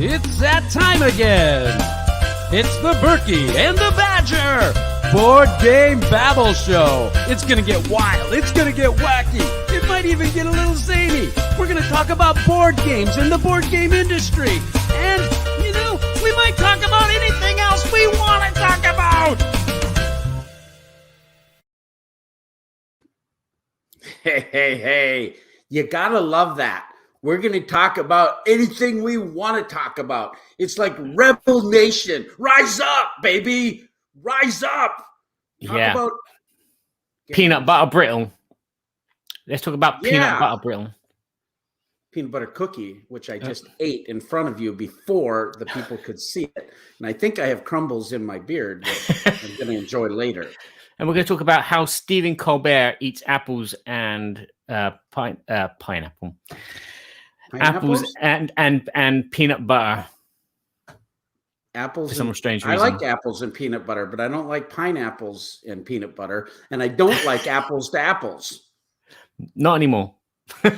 It's that time again. It's the Berkey and the Badger Board Game Babble Show. It's going to get wild. It's going to get wacky. It might even get a little zany. We're going to talk about board games and the board game industry. And, you know, we might talk about anything else we want to talk about. Hey. You got to love that. We're going to talk about anything we want to talk about. It's like Rebel Nation. Rise up, baby. Rise up. Talk about peanut butter brittle. Let's talk about peanut butter brittle. Peanut butter cookie, which I just ate in front of you before the people could see it. And I think I have crumbles in my beard that I'm going to enjoy later. And we're going to talk about how Stephen Colbert eats apples and pineapple. Apples and peanut butter. Apples. For some strange reason. I like apples and peanut butter, but I don't like pineapples and peanut butter, and I don't like apples to apples. Not anymore. No.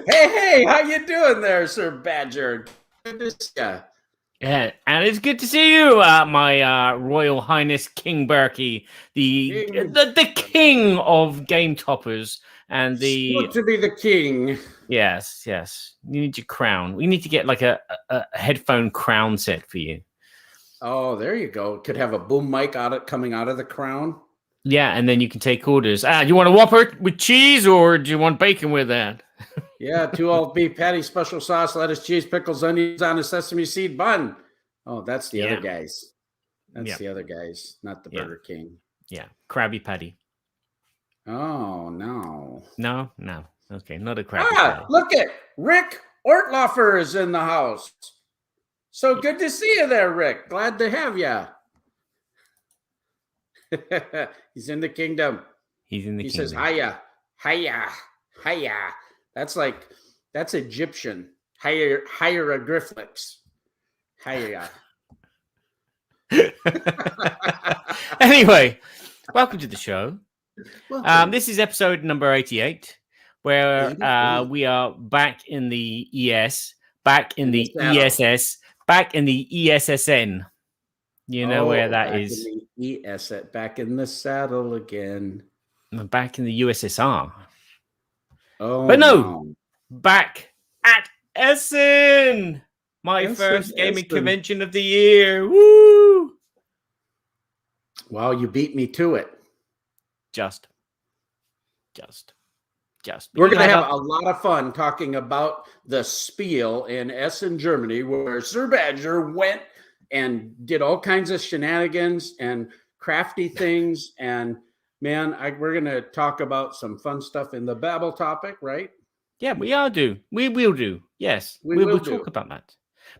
Hey, how you doing there, Sir Badger? Good to see ya. Yeah, and it's good to see you, my Royal Highness King Berkey, the king of game toppers, and the good to be the king. Yes. You need your crown. We need to get like a headphone crown set for you. Oh, there you go. Could have a boom mic coming out of the crown. Yeah, and then you can take orders. You want a Whopper with cheese, or do you want bacon with that? Yeah, 2 all beef patty, special sauce, lettuce, cheese, pickles, onions on a sesame seed bun. Oh, that's the other guys. That's the other guys, not the Burger King. Yeah, Krabby Patty. Oh, no. No. Okay, not a Krabby Patty. Look at Rick Ortlofer is in the house. So good to see you there, Rick. Glad to have you. He's in the kingdom. He says, hiya. That's Egyptian. Hieroglyphics. Hiya. Anyway, welcome to the show. This is episode number 88, where we are back in the ES, back in the E.S.S., back in the E.S.S.E.N. You know where that is. In the E.S.S., back in the saddle again. Back in the USSR. Oh, but no, back at Essen, my first gaming convention of the year. Woo! Wow, you beat me to it. Just. We're going to have a lot of fun talking about the Spiel in Essen, Germany, where Sir Badger went and did all kinds of shenanigans and crafty things. And man, we're going to talk about some fun stuff in the Babble topic, right? Yeah, we will do. Yes, we will talk about that.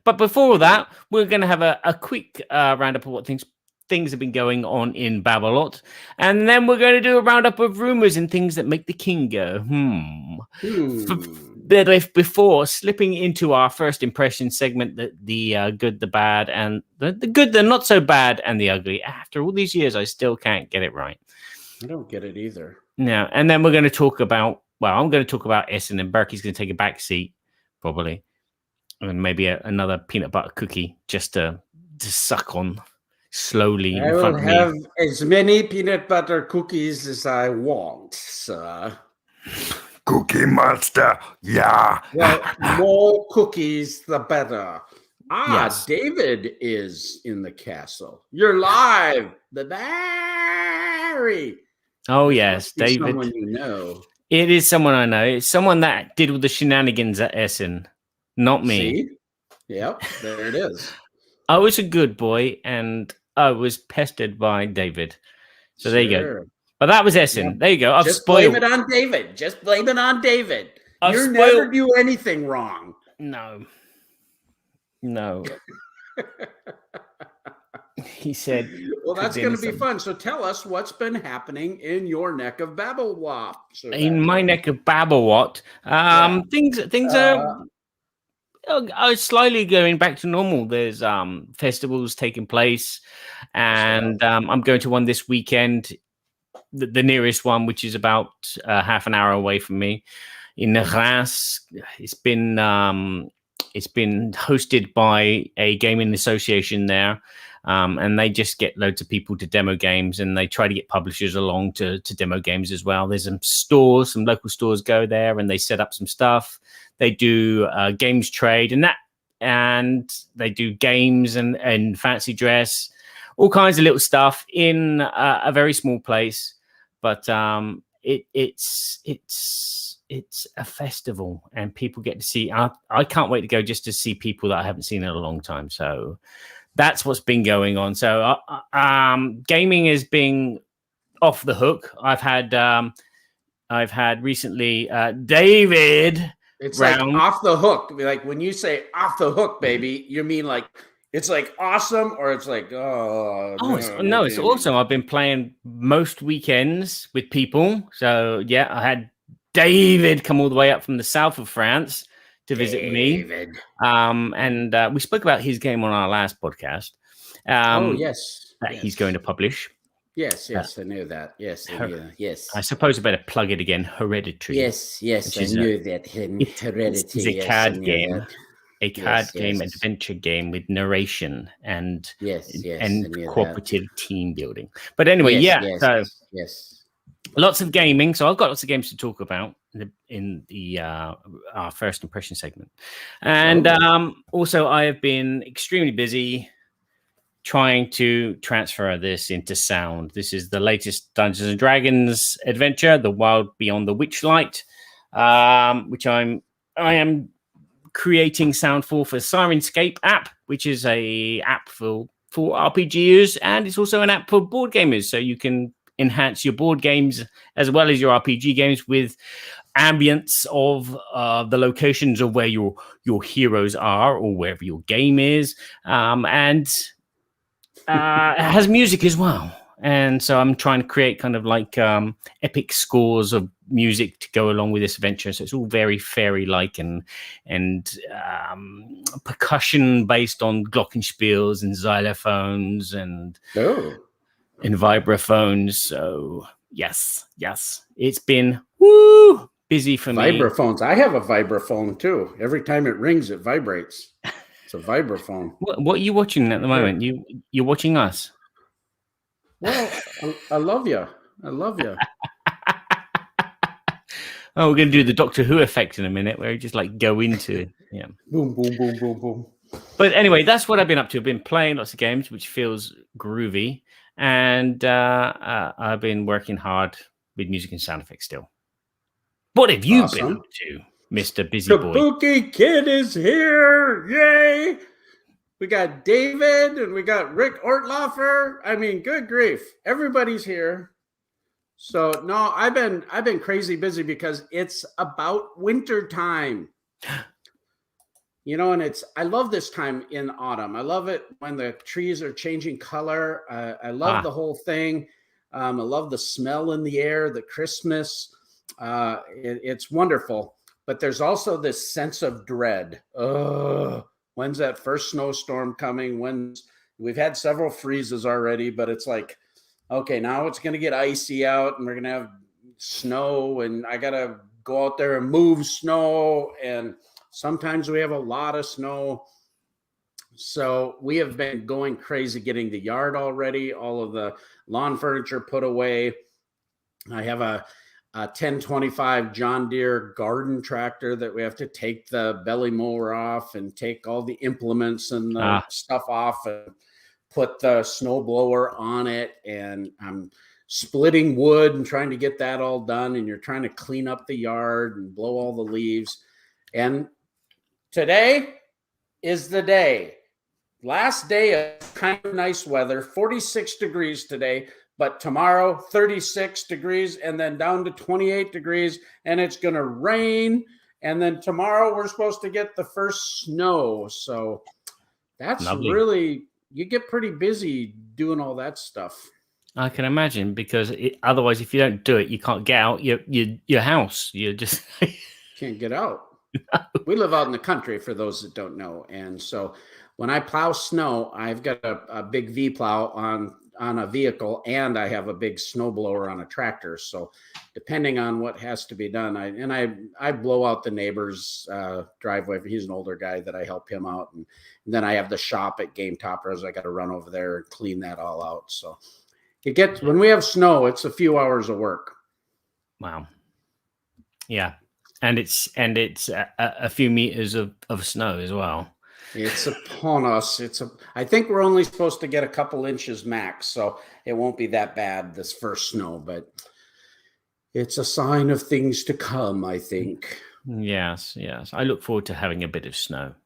But before that, we're going to have a quick roundup of what things have been going on in Babblot. And then we're going to do a roundup of rumors and things that make the king go, Before slipping into our first impression segment, the good, the bad, and the good, the not so bad, and the ugly. After all these years, I still can't get it right. I don't get it either. No, and then we're going to talk about, I'm going to talk about Essen, and Berkey's going to take a back seat, probably. And maybe another peanut butter cookie just to suck on slowly. I will have as many peanut butter cookies as I want, sir. Cookie Monster, yeah. Well, more cookies, the better. Yes. David is in the castle. You're live, the Barry. Oh, yes, David. Someone you know. It is someone I know. It's someone that did all the shenanigans at Essen, not me. See? Yep, there it is. I was a good boy, and I was pestered by David. So there you go. But that was Essen. Yeah. There you go. Just blame it on David. Just blame it on David. You never do anything wrong. No. He said. Well, that's going to be fun. So tell us what's been happening in your neck of Babblewop. In my neck of Babblewop, things are slightly going back to normal. There's festivals taking place, and I'm going to one this weekend. The nearest one, which is about half an hour away from me. in Reims. It's been hosted by a gaming association there. And they just get loads of people to demo games, and they try to get publishers along to demo games as well. There's some local stores go there, and they set up some stuff. They do games trade and they do games and fancy dress, all kinds of little stuff in a very small place. But it's a festival, and people get to see. I can't wait to go just to see people that I haven't seen in a long time. So that's what's been going on. So gaming is being off the hook. I've had recently David. It's like off the hook. Like when you say off the hook, baby, you mean like it's like awesome, or it's like it's awesome. I've been playing most weekends with people. So yeah, I had David come all the way up from the south of France to visit me. And we spoke about his game on our last podcast. Yes. He's going to publish. Yes, I knew that. Yes, I knew that. Yes. I suppose I better plug it again. Hereditary. Yes, I knew that. Hereditary. It's a card game. A card game, adventure game with narration and cooperative team building. But anyway, so lots of gaming. So I've got lots of games to talk about in the our first impression segment. And also I have been extremely busy trying to transfer this into sound. This is the latest Dungeons and Dragons adventure, The Wild Beyond the Witchlight, which I am creating sound for Sirenscape app, which is a app for RPGers, and it's also an app for board gamers, so you can enhance your board games as well as your RPG games with ambience of the locations of where your heroes are or wherever your game is, and it has music as well. And so I'm trying to create kind of like epic scores of music to go along with this adventure. So it's all very fairy-like and percussion based on glockenspiels and xylophones and vibraphones. So yes, it's been busy for me. Vibraphones. I have a vibraphone too. Every time it rings, it vibrates. It's a vibraphone. What are you watching at the moment? You're watching us. Well, I love you. Oh, we're going to do the Doctor Who effect in a minute, where you just like go into boom, boom, boom, boom, boom. But anyway, that's what I've been up to. I've been playing lots of games, which feels groovy, and I've been working hard with music and sound effects still. What have you been up to, Mr. Busy Boy? Kabuki Kid is here! Yay! We got David and we got Rick Ortlofer. I mean, good grief. Everybody's here. So no, I've been crazy busy because it's about winter time. You know, and I love this time in autumn. I love it when the trees are changing color. I love the whole thing. I love the smell in the air, the Christmas. It's wonderful. But there's also this sense of dread. When's that first snowstorm coming? We've had several freezes already, but it's like, okay, now it's going to get icy out and we're going to have snow and I got to go out there and move snow. And sometimes we have a lot of snow. So we have been going crazy getting the yard all ready, all of the lawn furniture put away. I have a 1025 John Deere garden tractor that we have to take the belly mower off and take all the implements and the stuff off and put the snow blower on it. And I'm splitting wood and trying to get that all done. And you're trying to clean up the yard and blow all the leaves. And today is the day. Last day of kind of nice weather, 46 degrees today. But tomorrow, 36 degrees and then down to 28 degrees, and it's going to rain. And then tomorrow, we're supposed to get the first snow. So that's lovely. Really, you get pretty busy doing all that stuff. I can imagine, because otherwise, if you don't do it, you can't get out your house. You just can't get out. No. We live out in the country, for those that don't know. And so when I plow snow, I've got a big V plow on on a vehicle, and I have a big snowblower on a tractor. So depending on what has to be done, I blow out the neighbor's driveway. He's an older guy that I help him out. And then I have the shop at Game Toppers. I got to run over there and clean that all out. So when we have snow, it's a few hours of work. Wow. Yeah. And it's a few meters of snow as well. It's upon us. I think we're only supposed to get a couple inches max, so it won't be that bad this first snow, but it's a sign of things to come, I think. Yes. I look forward to having a bit of snow.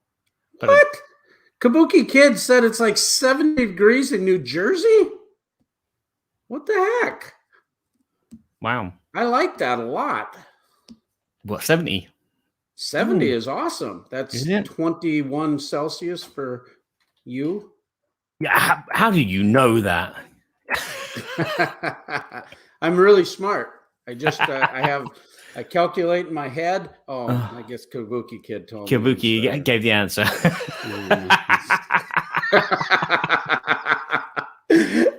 What? Kabuki Kid said it's like 70 degrees in New Jersey? What the heck? Wow. I like that a lot. What, 70? 70 is awesome. That's 21 Celsius for you. Yeah. How do you know that? I'm really smart. I just I calculate in my head. Oh, I guess Kabuki Kid told me. Kabuki gave the answer.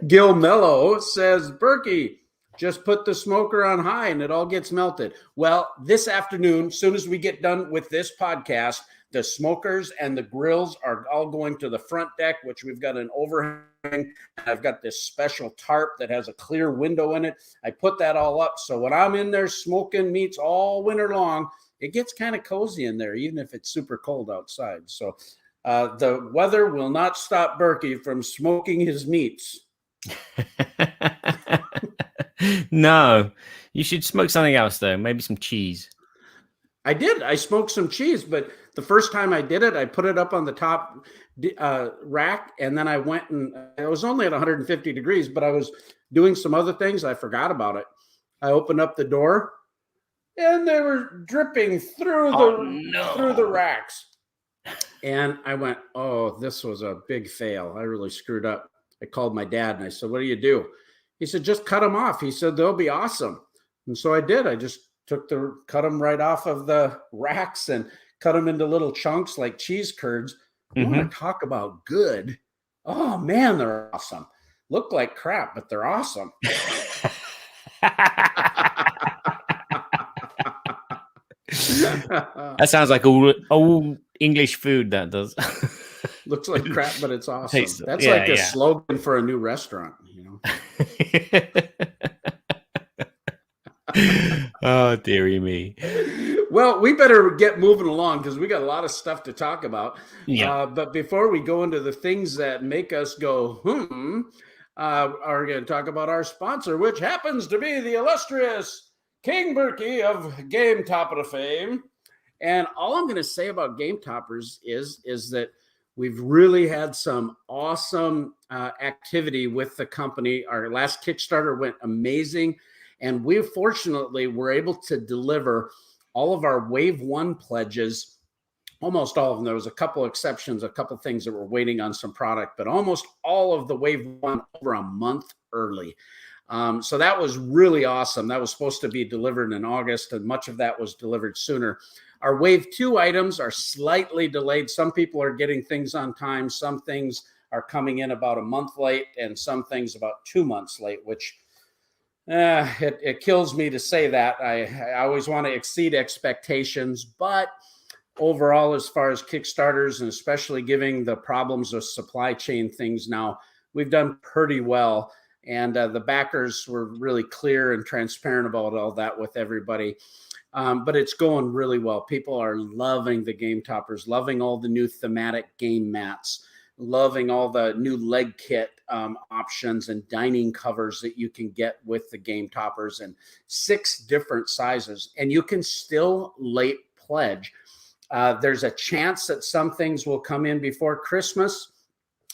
Gil Mello says, Berkey, just put the smoker on high and it all gets melted. Well, this afternoon, as soon as we get done with this podcast, the smokers and the grills are all going to the front deck, which we've got an overhang. I've got this special tarp that has a clear window in it. I put that all up. So when I'm in there smoking meats all winter long, it gets kind of cozy in there, even if it's super cold outside. So the weather will not stop Berkey from smoking his meats. No, you should smoke something else though. Maybe some cheese. I did. I smoked some cheese, but the first time I did it, I put it up on the top rack, and then I went and it was only at 150 degrees, but I was doing some other things. I forgot about it. I opened up the door, and they were dripping through the racks. And I went, "Oh, this was a big fail. I really screwed up." I called my dad and I said, "What do you do?" He said, "Just cut them off." He said, "They'll be awesome." And so I did. I just cut them right off of the racks and cut them into little chunks like cheese curds. You want to talk about good? Oh man, they're awesome. Look like crap, but they're awesome. That sounds like all English food. That does. Looks like crap, but it's awesome. That's like a slogan for a new restaurant, you know. Oh, dearie me. Well, we better get moving along because we got a lot of stuff to talk about. Yeah. But before we go into the things that make us go, are going to talk about our sponsor, which happens to be the illustrious King Berkey of Game Topper fame. And all I'm going to say about Game Toppers is that we've really had some awesome activity with the company. Our last Kickstarter went amazing. And we fortunately were able to deliver all of our Wave 1 pledges, almost all of them. There was a couple exceptions, a couple things that were waiting on some product, but almost all of the Wave 1 over a month early. So that was really awesome. That was supposed to be delivered in August, and much of that was delivered sooner. Our Wave 2 items are slightly delayed. Some people are getting things on time. Some things are coming in about a month late, and some things about 2 months late, which it kills me to say that. I always want to exceed expectations, but overall, as far as Kickstarters, and especially giving the problems of supply chain things now, we've done pretty well. And the backers were really clear and transparent about all that with everybody. But it's going really well. People are loving the Game Toppers, loving all the new thematic game mats, loving all the new leg kit options and dining covers that you can get with the Game Toppers in 6 different sizes. And you can still late pledge. There's a chance that some things will come in before Christmas.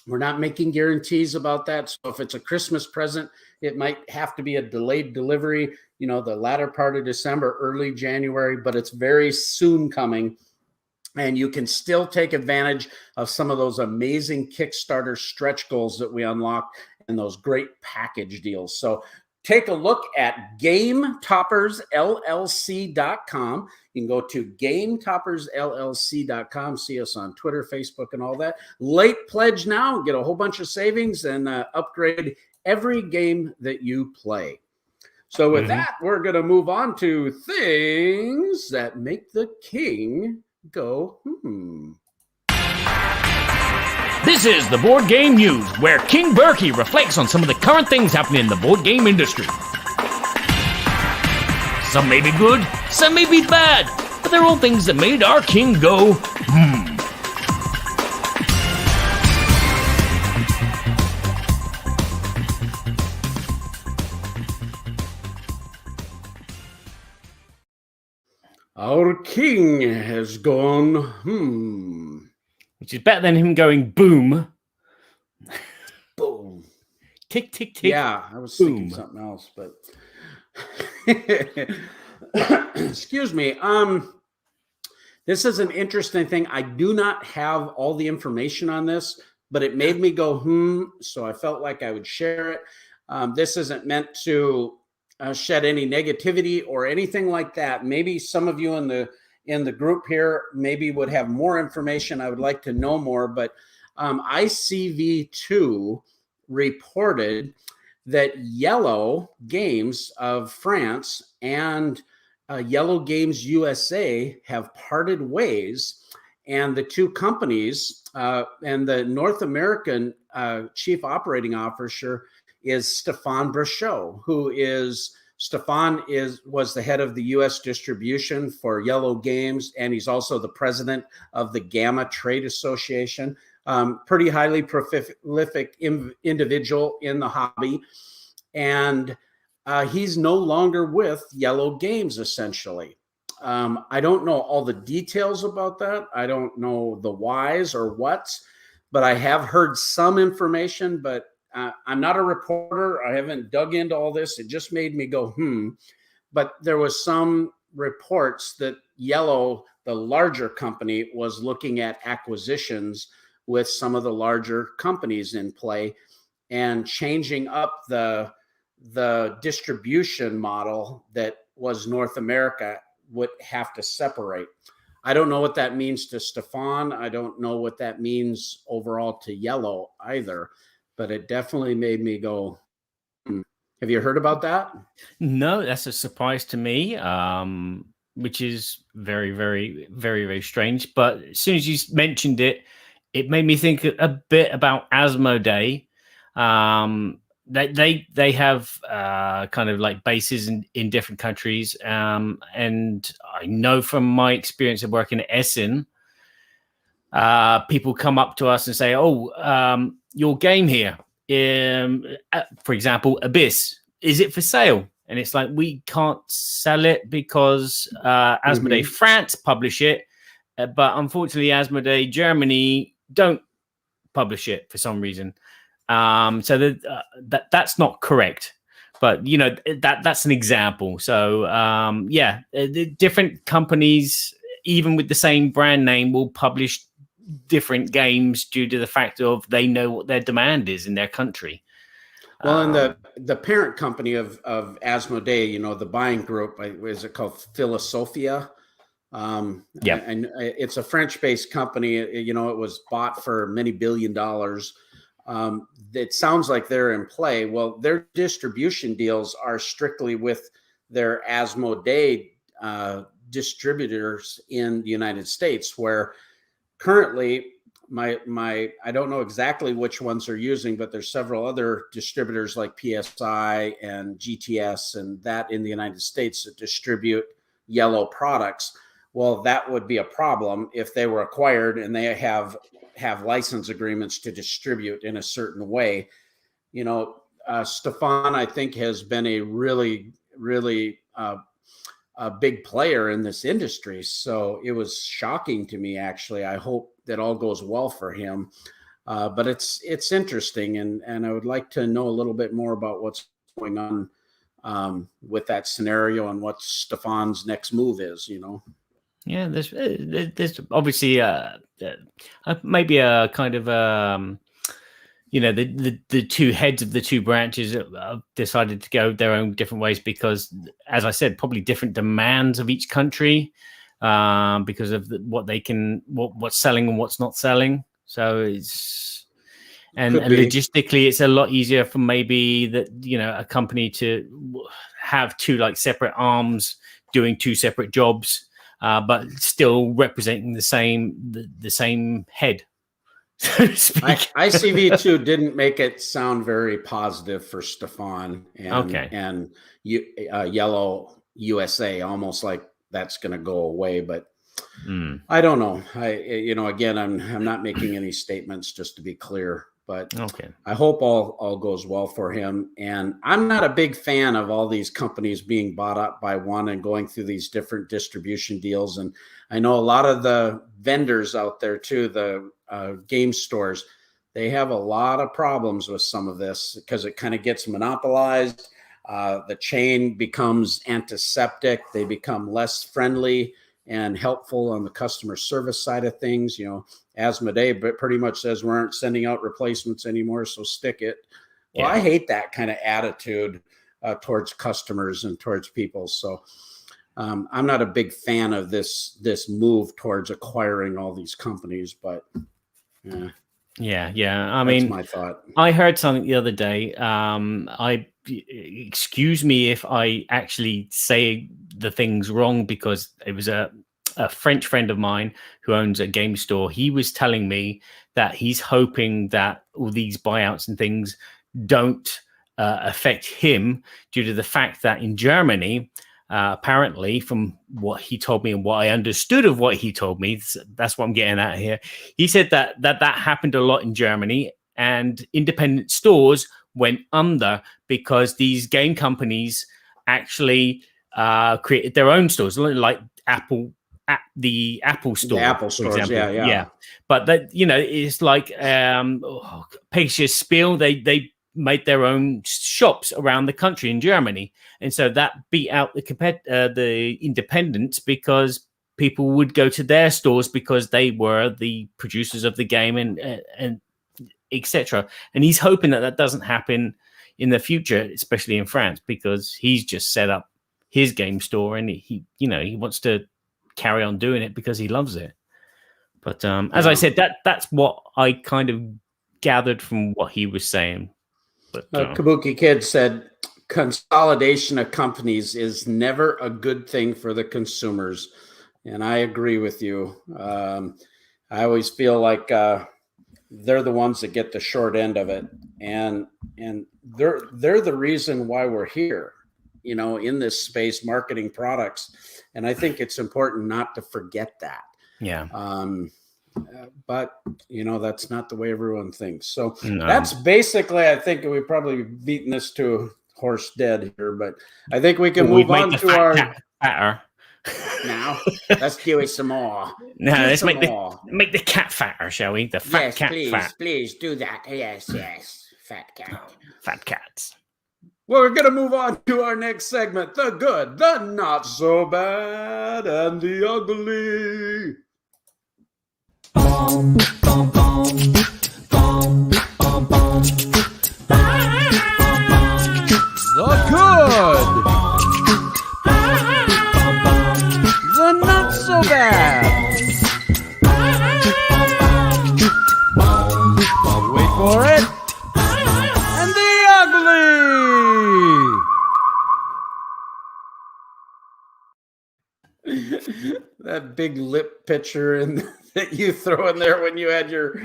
We're not making guarantees about that. So if it's a Christmas present, it might have to be a delayed delivery, the latter part of December, early January, but it's very soon coming. And you can still take advantage of some of those amazing Kickstarter stretch goals that we unlocked and those great package deals. So take a look at GameToppersLLC.com. You can go to GameToppersLLC.com. See us on Twitter, Facebook, and all that. Late pledge now. Get a whole bunch of savings and upgrade every game that you play. So with that, we're going to move on to things that make the king go, This is the Board Game News, where King Berkey reflects on some of the current things happening in the board game industry. Some may be good, some may be bad, but they're all things that made our king go, Our king has gone, Which is better than him going boom. Boom. Tick, tick, tick. Yeah, I was thinking something else, but excuse me. This is an interesting thing. I do not have all the information on this, but it made me go, so I felt like I would share it. This isn't meant to shed any negativity or anything like that. Maybe some of you in the group here maybe would have more information. I would like to know more, but ICV2 reported that Iello Games of France and Iello Games USA have parted ways, and the two companies and the North American chief operating officer is Stéphane Brachot, who is was the head of the U.S. distribution for Iello Games, and he's also the president of the Gamma Trade Association. Pretty highly prolific individual in the hobby, and he's no longer with Iello Games, essentially. I don't know all the details about that. I don't know the whys or whats, but I have heard some information, but I'm not a reporter. I haven't dug into all this. It just made me go, But there was some reports that Iello, the larger company, was looking at acquisitions with some of the larger companies in play and changing up the distribution model that was North America would have to separate. I don't know what that means to Stéphane. I don't know what that means overall to Iello either, but it definitely made me go, Have you heard about that? No, that's a surprise to me, which is very, very, very, very strange. But as soon as you mentioned it, it made me think a bit about Asmodee. They have kind of like bases in different countries. And I know from my experience of working at Essen, people come up to us and say, your game here, for example, Abyss, is it for sale? And it's like, we can't sell it because Asmodee France publish it, but unfortunately Asmodee Germany don't publish it for some reason. So that's not correct, but that's an example. So the different companies, even with the same brand name, will publish different games due to the fact of they know what their demand is in their country. Well, and the parent company of Asmodee, the buying group, is it called Philosophia? And it's a French-based company. It was bought for many $billion. It sounds like they're in play. Well, their distribution deals are strictly with their Asmodee distributors in the United States, where currently I don't know exactly which ones they're using, but there's several other distributors like PSI and GTS and that in the United States that distribute Iello products. Well, that would be a problem if they were acquired and they have license agreements to distribute in a certain way. Stéphane, I think, has been a really, really a big player in this industry. So it was shocking to me, actually. I hope that all goes well for him. But it's interesting, and I would like to know a little bit more about what's going on with that scenario and what Stéphane's next move is. Yeah, there's obviously maybe a kind of the two heads of the two branches have decided to go their own different ways because, as I said, probably different demands of each country because of what's selling and what's not selling. So and logistically, it's a lot easier for maybe that a company to have two like separate arms doing two separate jobs, but still representing the same head. So to speak. ICV2 didn't make it sound very positive for Stefan and Iello USA, almost like that's going to go away. But I don't know. Again, I'm not making any statements, just to be clear. But I hope all goes well for him. And I'm not a big fan of all these companies being bought up by one and going through these different distribution deals. And I know a lot of the vendors out there too, the game stores, they have a lot of problems with some of this because it kind of gets monopolized. The chain becomes antiseptic. They become less friendly and helpful on the customer service side of things. Asmodee pretty much says we aren't sending out replacements anymore, so stick it. Well, I hate that kind of attitude towards customers and towards people. So I'm not a big fan of this move towards acquiring all these companies, but yeah. I mean, my thought. I heard something the other day. Excuse me if I actually say the things wrong, because it was a French friend of mine who owns a game store. He was telling me that he's hoping that all these buyouts and things don't affect him, due to the fact that in Germany, apparently, from what he told me and what I understood of what he told me, that's what I'm getting at here. He said that happened a lot in Germany, and independent stores went under because these game companies actually created their own stores, like Apple. The Apple store, the Apple stores, yeah. But that it's like Essen Spiel. They made their own shops around the country in Germany, and so that beat out the independents, because people would go to their stores because they were the producers of the game and etc. And he's hoping that doesn't happen in the future, especially in France, because he's just set up his game store and he wants to carry on doing it because he loves it. But as I said, that's what I kind of gathered from what he was saying. But Kabuki Kid said consolidation of companies is never a good thing for the consumers, and I agree with you. I always feel like they're the ones that get the short end of it, and they're the reason why we're here, in this space marketing products. And I think it's important not to forget that. Yeah. But that's not the way everyone thinks. So that's basically, I think we've probably beaten this to a horse dead here, but I think we can move on to our fatter. Now let's do it some more. No, let's make the cat fatter, shall we? The fat cat. Please do that. Yes, fat cat. Fat cats. Well, we're going to move on to our next segment, the good, the not so bad, and the ugly. The good, the not so bad. Wait for it. And the ugly. That big lip picture that you throw in there when you had your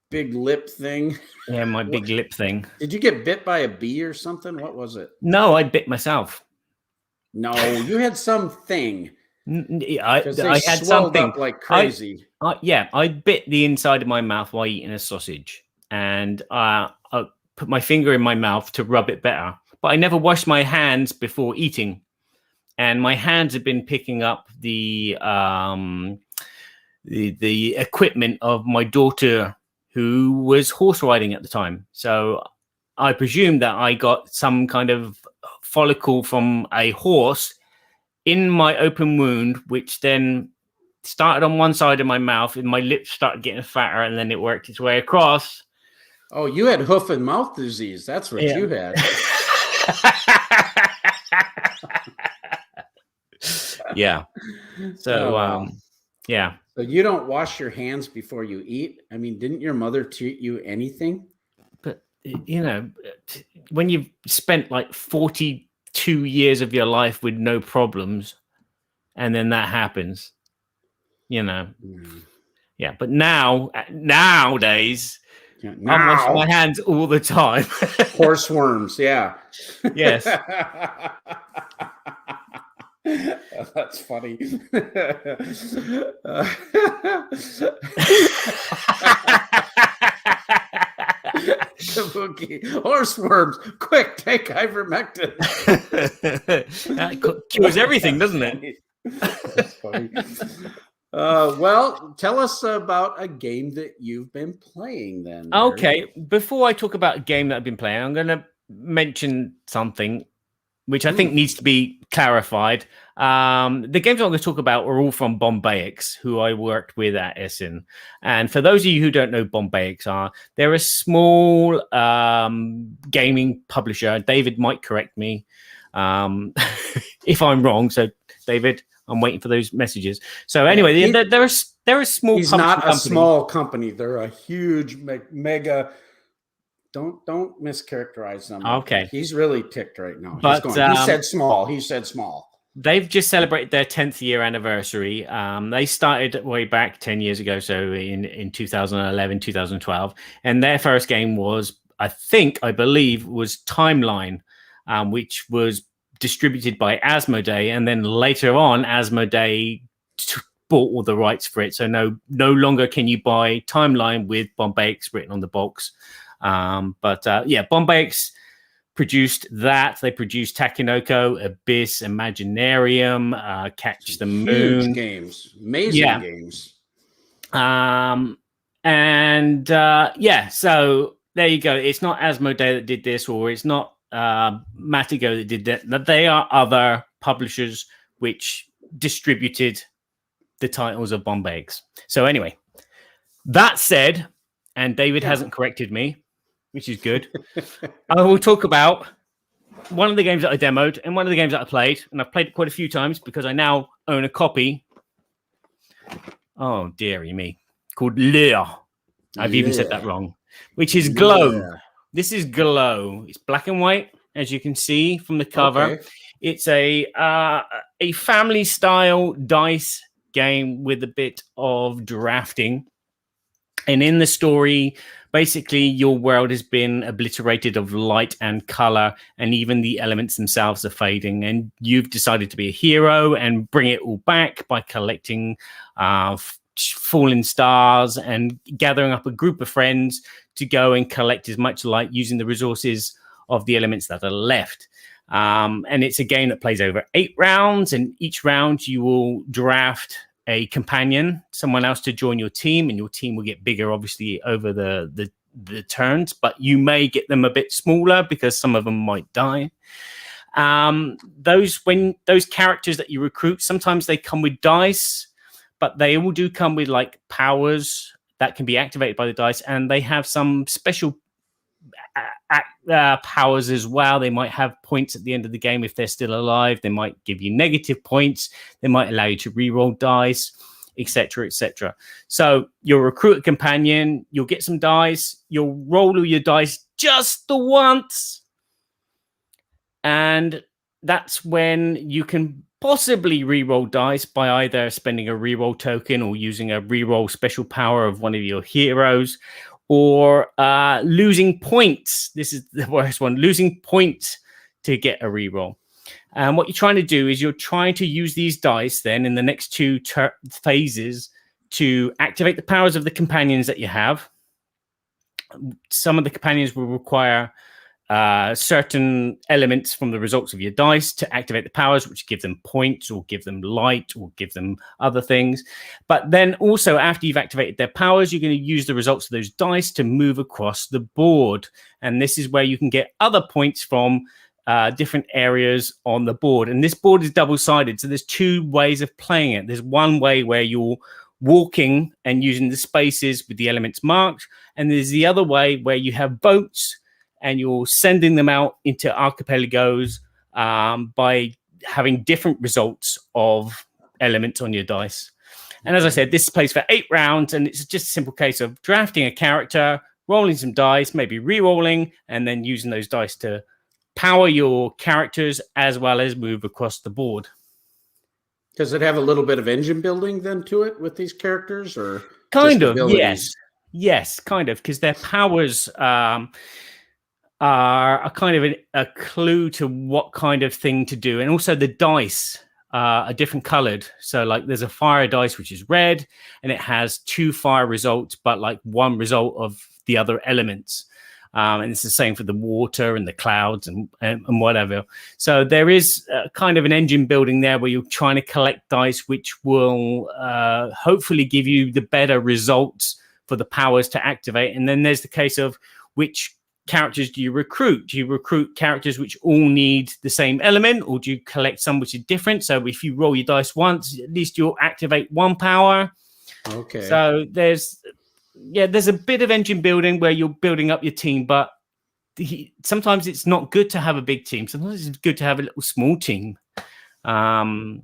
big lip thing. Yeah, my big lip thing. Did you get bit by a bee or something? What was it? No, I bit myself. No, you had something. I had something up like crazy. I bit the inside of my mouth while eating a sausage, and I put my finger in my mouth to rub it better. But I never washed my hands before eating, and my hands have been picking up the equipment of my daughter, who was horse riding at the time. So I presume that I got some kind of follicle from a horse in my open wound, which then started on one side of my mouth, and my lips started getting fatter, and then it worked its way across. Oh, you had hoof and mouth disease. That's what you had. Yeah. So, yeah. So you don't wash your hands before you eat? I mean, didn't your mother teach you anything? you know, when you've spent like 42 years of your life with no problems, and then that happens, you know. Yeah, but nowadays, I'm washing my hands all the time. Horseworms, yeah. Yes. That's funny. Kabuki. Horseworms, quick, take ivermectin. That cures everything, doesn't it? That's funny. Well, tell us about a game that you've been playing then. Okay, before I talk about a game that I've been playing, I'm going to mention something which I think needs to be clarified. The games I'm going to talk about are all from Bombayx, who I worked with at Essen. And for those of you who don't know Bombayx they're a small gaming publisher. David might correct me if I'm wrong. So, David, I'm waiting for those messages. So anyway, they're a small. He's not a small company. They're a huge mega. Don't mischaracterize them. Okay, he's really ticked right now. But he said small. He said small. They've just celebrated their 10th year anniversary. They started way back 10 years ago, so in 2011, 2012, and their first game was, I believe, was Timeline, which was distributed by Asmodee, and then later on Asmodee bought all the rights for it, so no longer can you buy Timeline with Bombayx written on the box. Bombayx produced that. They produced Takenoko, Abyss, Imaginarium, Catch the Moon. Huge games, amazing games. So there you go. It's not Asmodee that did this, or it's not Matigo that did that. They are other publishers which distributed the titles of Bombayx. So anyway, that said, and David hasn't corrected me, which is good. I will talk about one of the games that I demoed and one of the games that I played, and I've played it quite a few times because I now own a copy. Oh, dearie me. Called Lure. I've even said that wrong. Which is Glow. Yeah. This is Glow. It's black and white, as you can see from the cover. Okay. It's a family-style dice game with a bit of drafting. And in the story, basically, your world has been obliterated of light and color, and even the elements themselves are fading. And you've decided to be a hero and bring it all back by collecting fallen stars and gathering up a group of friends to go and collect as much light using the resources of the elements that are left. And it's a game that plays over 8 rounds, and each round you will draft a companion, someone else to join your team, and your team will get bigger, obviously, over the turns, but you may get them a bit smaller because some of them might die. Those characters that you recruit, sometimes they come with dice, but they all do come with like powers that can be activated by the dice, and they have some special powers as well. They might have points at the end of the game if they're still alive. They might give you negative points. They might allow you to reroll dice, etc., etc. So you'll recruit a companion. You'll get some dice. You'll roll all your dice just the once, and that's when you can possibly reroll dice by either spending a reroll token or using a reroll special power of one of your heroes, or losing points. This is the worst one, losing points to get a reroll. And what you're trying to do is you're trying to use these dice then in the next 2 phases to activate the powers of the companions that you have. Some of the companions will require certain elements from the results of your dice to activate the powers, which give them points or give them light or give them other things. But then also after you've activated their powers, you're going to use the results of those dice to move across the board. And this is where you can get other points from different areas on the board. And this board is double-sided. So there's 2 ways of playing it. There's one way where you're walking and using the spaces with the elements marked. And there's the other way where you have boats and you're sending them out into archipelagos by having different results of elements on your dice. And as I said, this plays for 8 rounds, and it's just a simple case of drafting a character, rolling some dice, maybe re-rolling, and then using those dice to power your characters as well as move across the board. Does it have a little bit of engine building then to it with these characters, or kind just of abilities? Yes, kind of, because their powers are a kind of a clue to what kind of thing to do, and also the dice are different colored. So like there's a fire dice which is red, and it has 2 fire results, but like 1 result of the other elements. And it's the same for the water and the clouds and whatever. So there is kind of an engine building there where you're trying to collect dice, which will hopefully give you the better results for the powers to activate. And then there's the case of which characters do you recruit? Do you recruit characters which all need the same element, or do you collect some which are different? So if you roll your dice once, at least you'll activate 1 power. Okay. So there's a bit of engine building where you're building up your team, but sometimes it's not good to have a big team. Sometimes it's good to have a little small team. Well,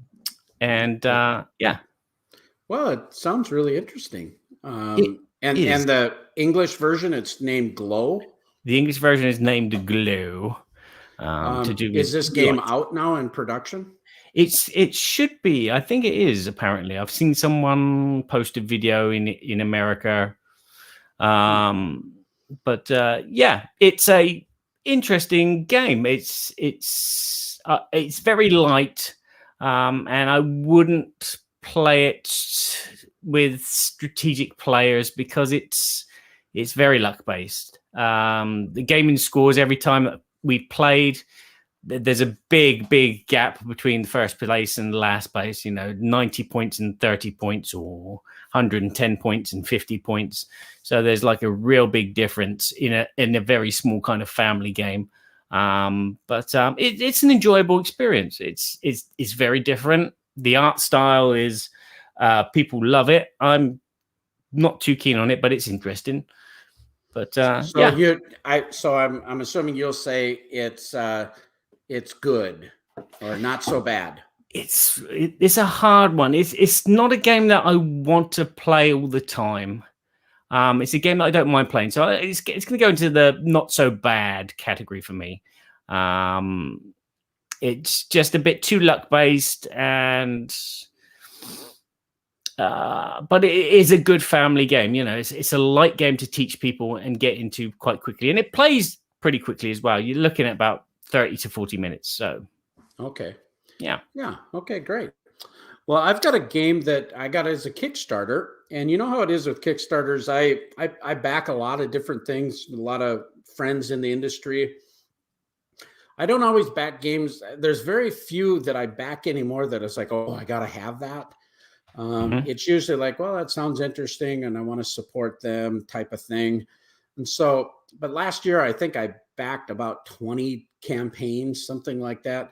it sounds really interesting. And the English version, it's named Glow. The English version is named Glow. Is this game out now in production? It should be. I think it is. Apparently, I've seen someone post a video in America. But it's a interesting game. It's very light, and I wouldn't play it with strategic players because it's very luck based. The gaming scores every time that we played, there's a big gap between first place and last place. 90 points and 30 points, or 110 points and 50 points. So there's like a real big difference in a very small kind of family game. But it's an enjoyable experience. It's very different. The art style is people love it. I'm not too keen on it, but it's interesting. But I'm assuming you'll say it's good or not so bad. It's a hard one. It's not a game that I want to play all the time. It's a game that I don't mind playing. So it's going to go into the not so bad category for me. It's just a bit too luck based, but it is a good family game. It's a light game to teach people and get into quite quickly, and it plays pretty quickly as well. You're looking at about 30 to 40 minutes. So, okay. Yeah. Okay, great. Well, I've got a game that I got as a Kickstarter, and you know how it is with Kickstarters. I back a lot of different things, a lot of friends in the industry. I don't always back games. There's very few that I back anymore that it's like, oh, I got to have that. It's usually like, well, that sounds interesting and I want to support them type of thing. And so, but last year, I think I backed about 20 campaigns, something like that.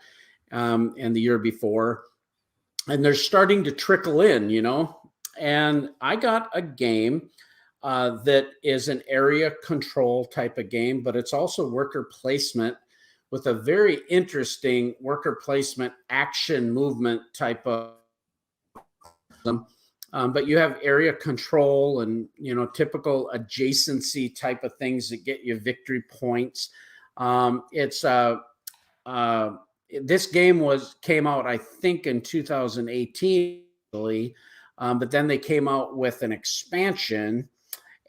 And the year before, and they're starting to trickle in, and I got a game that is an area control type of game, but it's also worker placement with a very interesting worker placement action movement type of but you have area control and typical adjacency type of things that get you victory points. This game came out, I think, in 2018, but then they came out with an expansion,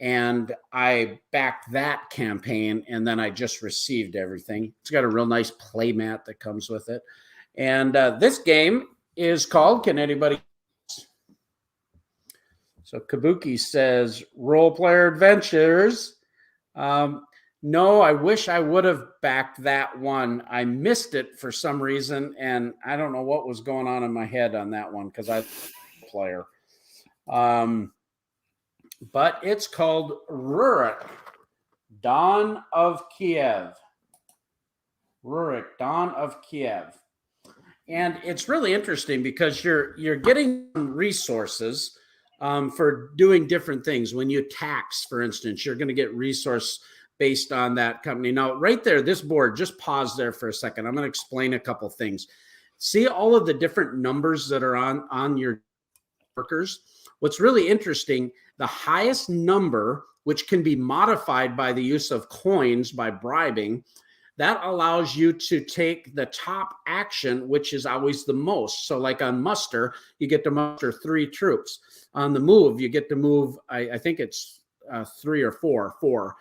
and I backed that campaign, and then I just received everything. It's got a real nice play mat that comes with it. And this game is called, can anybody? So Kabuki says, Role Player Adventures. No, I wish I would have backed that one. I missed it for some reason, and I don't know what was going on in my head on that one because I'm a player. But it's called Rurik, Dawn of Kiev. Rurik, Dawn of Kiev. And it's really interesting because you're getting resources for doing different things. When you tax, for instance, you're going to get resource based on that company. Now, right there, this board, just pause there for a second. I'm going to explain a couple things. See all of the different numbers that are on your workers? What's really interesting, the highest number which can be modified by the use of coins by bribing. That allows you to take the top action, which is always the most. So like on muster, you get to muster 3 troops. On the move, you get to move, I think it's 3 or 4.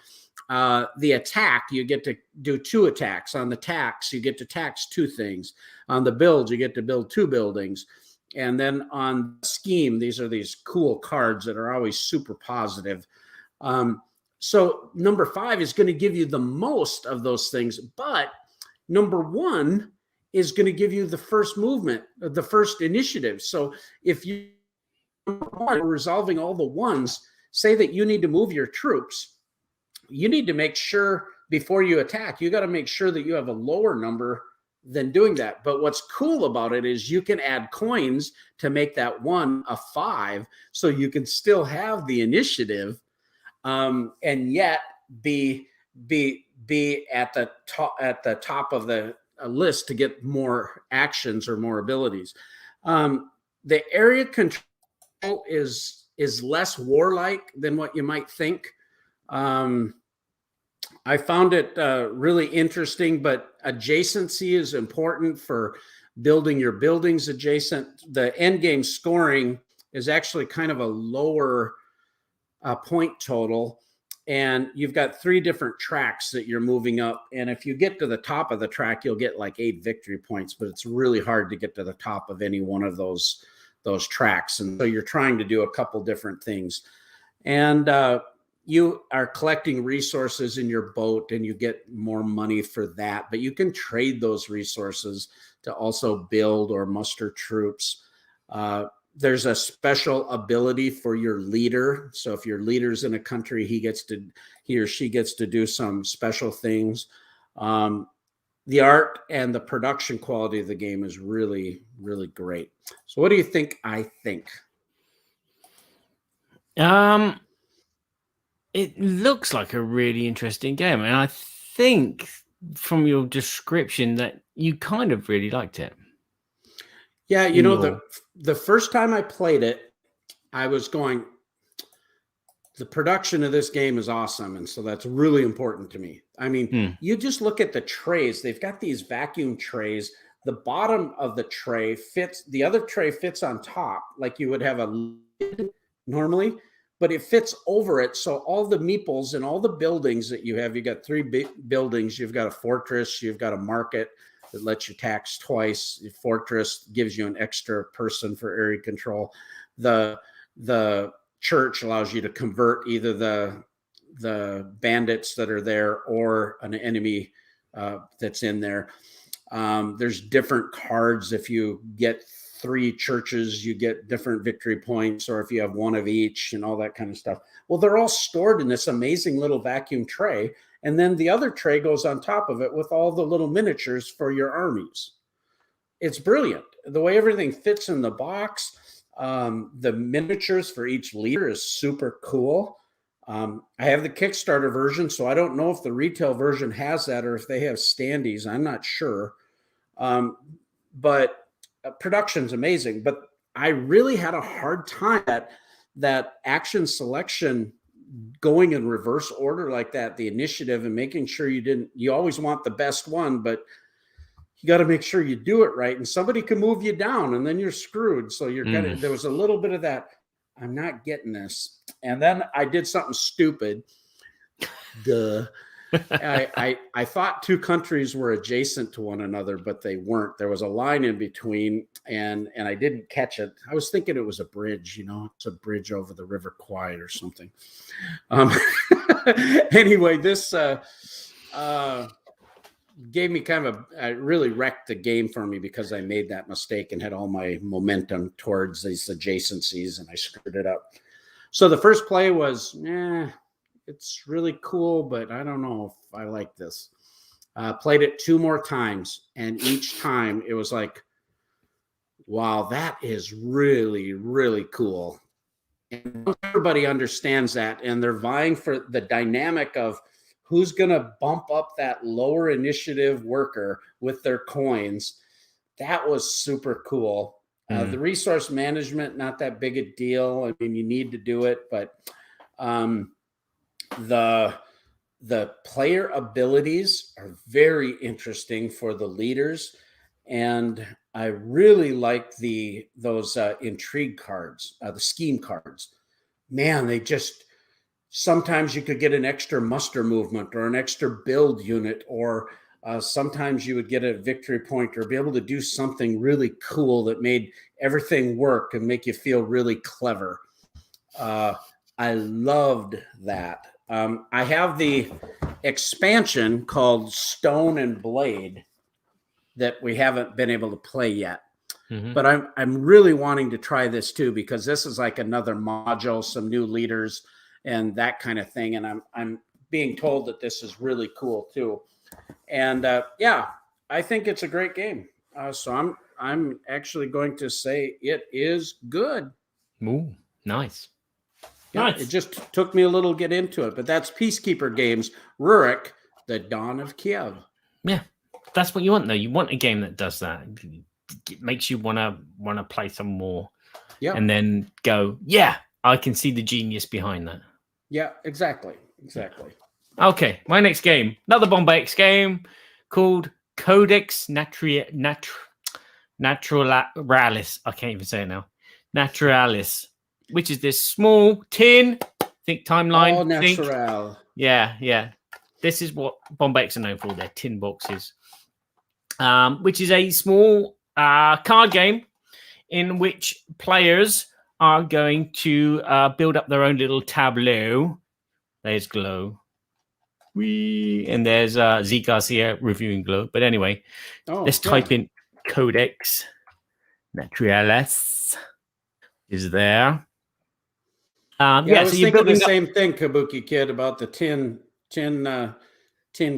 The attack, you get to do 2 attacks. On the tax, you get to tax 2 things. On the build, you get to build 2 buildings. And then on scheme, these are these cool cards that are always super positive. So number 5 is going to give you the most of those things, but number 1 is going to give you the first movement, the first initiative. So if you are resolving all the ones, say that you need to move your troops, you need to make sure before you attack, you got to make sure that you have a lower number than doing that. But what's cool about it is you can add coins to make that 1 a 5, so you can still have the initiative. And yet be at the top of the list to get more actions or more abilities. The area control is less warlike than what you might think. I found it really interesting, but adjacency is important for building your buildings adjacent. The end game scoring is actually kind of a lower point total, and you've got 3 different tracks that you're moving up, and if you get to the top of the track, you'll get like 8 victory points, but it's really hard to get to the top of any one of those tracks. And so you're trying to do a couple different things, and you are collecting resources in your boat, and you get more money for that, but you can trade those resources to also build or muster troops. There's a special ability for your leader. So if your leader's in a country, he or she gets to do some special things. The art and the production quality of the game is really, really great. So what do you think I think? It looks like a really interesting game. And I think from your description that you kind of really liked it. Yeah, you know, the first time I played it, I was going, the production of this game is awesome. And so that's really important to me. I mean, you just look at the trays. They've got these vacuum trays. The bottom of the tray fits, the other tray fits on top, like you would have a lid normally, but it fits over it. So all the meeples and all the buildings that you have, you got 3 big buildings. You've got a fortress, you've got a market that lets you tax twice. The fortress gives you an extra person for area control. The church allows you to convert either the bandits that are there or an enemy that's in there. There's different cards. If you get 3 churches, you get different victory points, or if you have 1 of each and all that kind of stuff. Well, they're all stored in this amazing little vacuum tray. And then the other tray goes on top of it with all the little miniatures for your armies. It's brilliant. The way everything fits in the box, the miniatures for each leader is super cool. I have the Kickstarter version, so I don't know if the retail version has that or if they have standees. I'm not sure. But production's amazing. But I really had a hard time at that action selection going in reverse order like that, the initiative, and making sure you always want the best one, but you got to make sure you do it right. And somebody can move you down and then you're screwed. So there was a little bit of that. I'm not getting this. And then I did something stupid. Duh. I thought 2 countries were adjacent to one another, but they weren't. There was a line in between, and I didn't catch it. I was thinking it was a bridge, it's a bridge over the River Kwai or something. Anyway, this gave me kind of really wrecked the game for me because I made that mistake and had all my momentum towards these adjacencies, and I screwed it up. So the first play was, it's really cool, but I don't know if I like this. Played it 2 more times, and each time it was like, wow, that is really, really cool. And everybody understands that, and they're vying for the dynamic of who's going to bump up that lower initiative worker with their coins. That was super cool. The resource management, not that big a deal. I mean, you need to do it, but The player abilities are very interesting for the leaders, and I really like those intrigue cards, the scheme cards. Man, they just sometimes you could get an extra muster movement or an extra build unit, or sometimes you would get a victory point or be able to do something really cool that made everything work and make you feel really clever. I loved that. I have the expansion called Stone and Blade that we haven't been able to play yet. Mm-hmm. But I'm really wanting to try this too, because this is like another module, some new leaders and that kind of thing. And I'm being told that this is really cool too. And yeah, I think it's a great game. So I'm actually going to say it is good. Ooh, nice. Yeah, nice. It just took me a little to get into it, but that's Peacekeeper Games, Rurik, The Dawn of Kiev. Yeah, that's what you want, though. You want a game that does that. It makes you want to play some more. Yeah. And then go, yeah, I can see the genius behind that. Yeah, exactly. Okay, my next game, another Bombex game called Codex Naturalis. I can't even say it now. Naturalis, which is this small tin, think timeline. Oh, natural. Yeah. This is what Bombex are known for, their tin boxes, which is a small card game in which players are going to build up their own little tableau. There's Glow. And there's Z Garcia reviewing Glow. But anyway, let's type in Codex Naturalis. Is there. I was thinking the same thing, Kabuki Kid, about the tin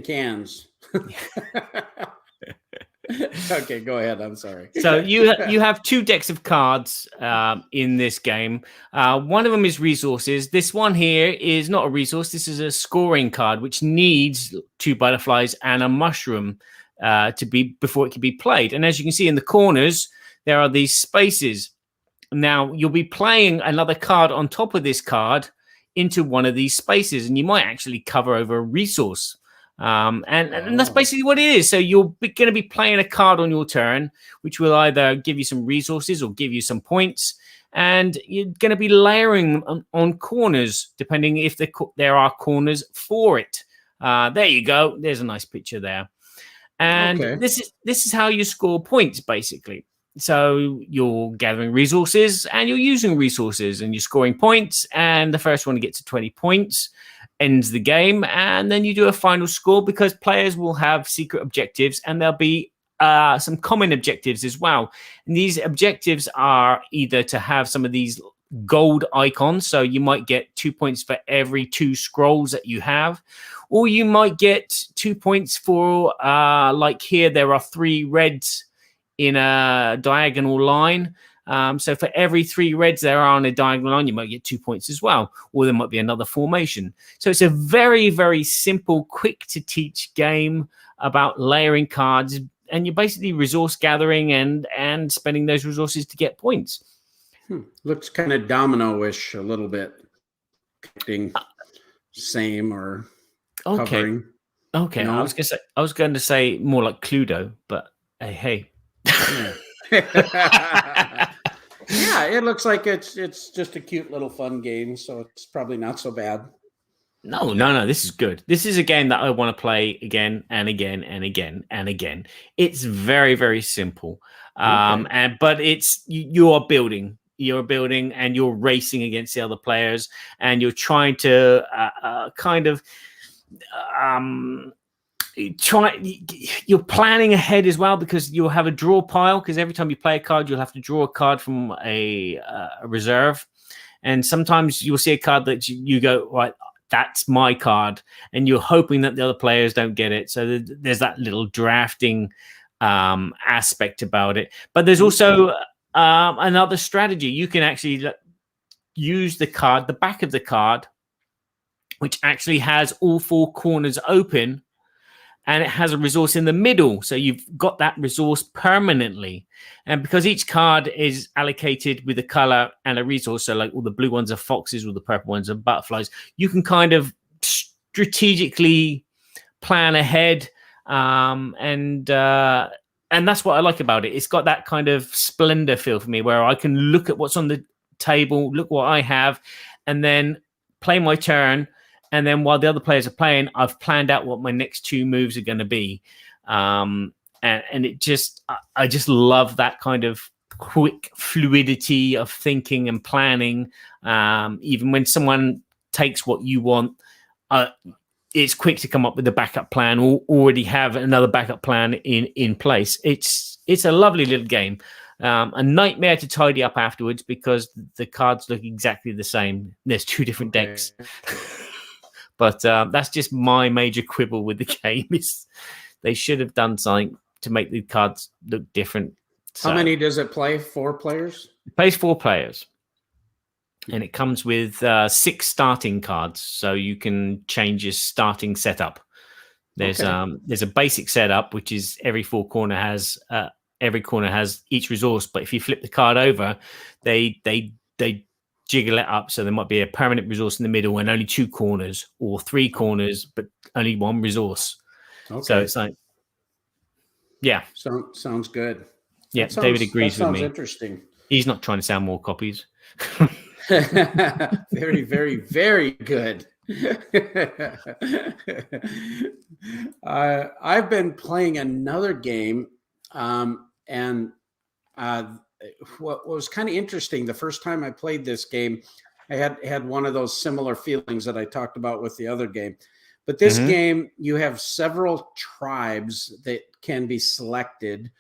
cans. Okay, go ahead. I'm sorry. So you have two decks of cards in this game. One of them is resources. This one here is not a resource. This is a scoring card, which needs 2 butterflies and a mushroom before it can be played. And as you can see in the corners, there are these spaces. Now, you'll be playing another card on top of this card into one of these spaces, and you might actually cover over a resource. And that's basically what it is. So you're going to be playing a card on your turn, which will either give you some resources or give you some points. And you're going to be layering on corners, depending if there are corners for it. There you go. There's a nice picture there. And this is how you score points, basically. So you're gathering resources and you're using resources and you're scoring points. And the first one to get to 20 points ends the game. And then you do a final score, because players will have secret objectives and there'll be some common objectives as well. And these objectives are either to have some of these gold icons. So you might get 2 points for every 2 scrolls that you have, or you might get 2 points for like here, there are 3 reds in a diagonal line. So for every 3 reds there are on a diagonal line, you might get 2 points as well, or there might be another formation. So it's a very, very simple, quick to teach game about layering cards, and you're basically resource gathering and spending those resources to get points. Looks kind of domino-ish a little bit. Same or covering. Okay. No? I was going to say more like Cluedo, but hey. Yeah, it looks like it's just a cute little fun game, so it's probably not so bad. No, this is good. This is a game that I want to play again and again and again and again. It's very, very simple. But it's you're building and you're racing against the other players, and you're trying to you're planning ahead as well, because you'll have a draw pile, because every time you play a card you'll have to draw a card from a reserve, and sometimes you'll see a card that you go, right, that's my card, and you're hoping that the other players don't get it. So there's that little drafting aspect about it. But there's also another strategy. You can actually use the back of the card, which actually has all 4 corners open, and it has a resource in the middle. So you've got that resource permanently. And because each card is allocated with a color and a resource, so like all the blue ones are foxes, all the purple ones are butterflies, you can kind of strategically plan ahead, and that's what I like about it. It's got that kind of splendor feel for me, where I can look at what's on the table, look what I have, and then play my turn. And then while the other players are playing, I've planned out what my next 2 moves are going to be. And it just, I just love that kind of quick fluidity of thinking and planning. Even when someone takes what you want, it's quick to come up with a backup plan, or already have another backup plan in place. It's a lovely little game. A nightmare to tidy up afterwards, because the cards look exactly the same. There's 2 different decks. But that's just my major quibble with the game. Is they should have done something to make the cards look different. So, how many does it play? 4 players? It plays 4 players. And it comes with 6 starting cards, so you can change your starting setup. There's a basic setup, which is every corner has each resource. But if you flip the card over, they jiggle it up, so there might be a permanent resource in the middle and only 2 corners, or 3 corners but only 1 resource. Okay. So it's like, yeah, sounds good. Yeah, David agrees with me. Sounds interesting. He's not trying to sell more copies. Very, very, very good. I've been playing another game, and what was kind of interesting, the first time I played this game, I had one of those similar feelings that I talked about with the other game. But this game, you have several tribes that can be selected.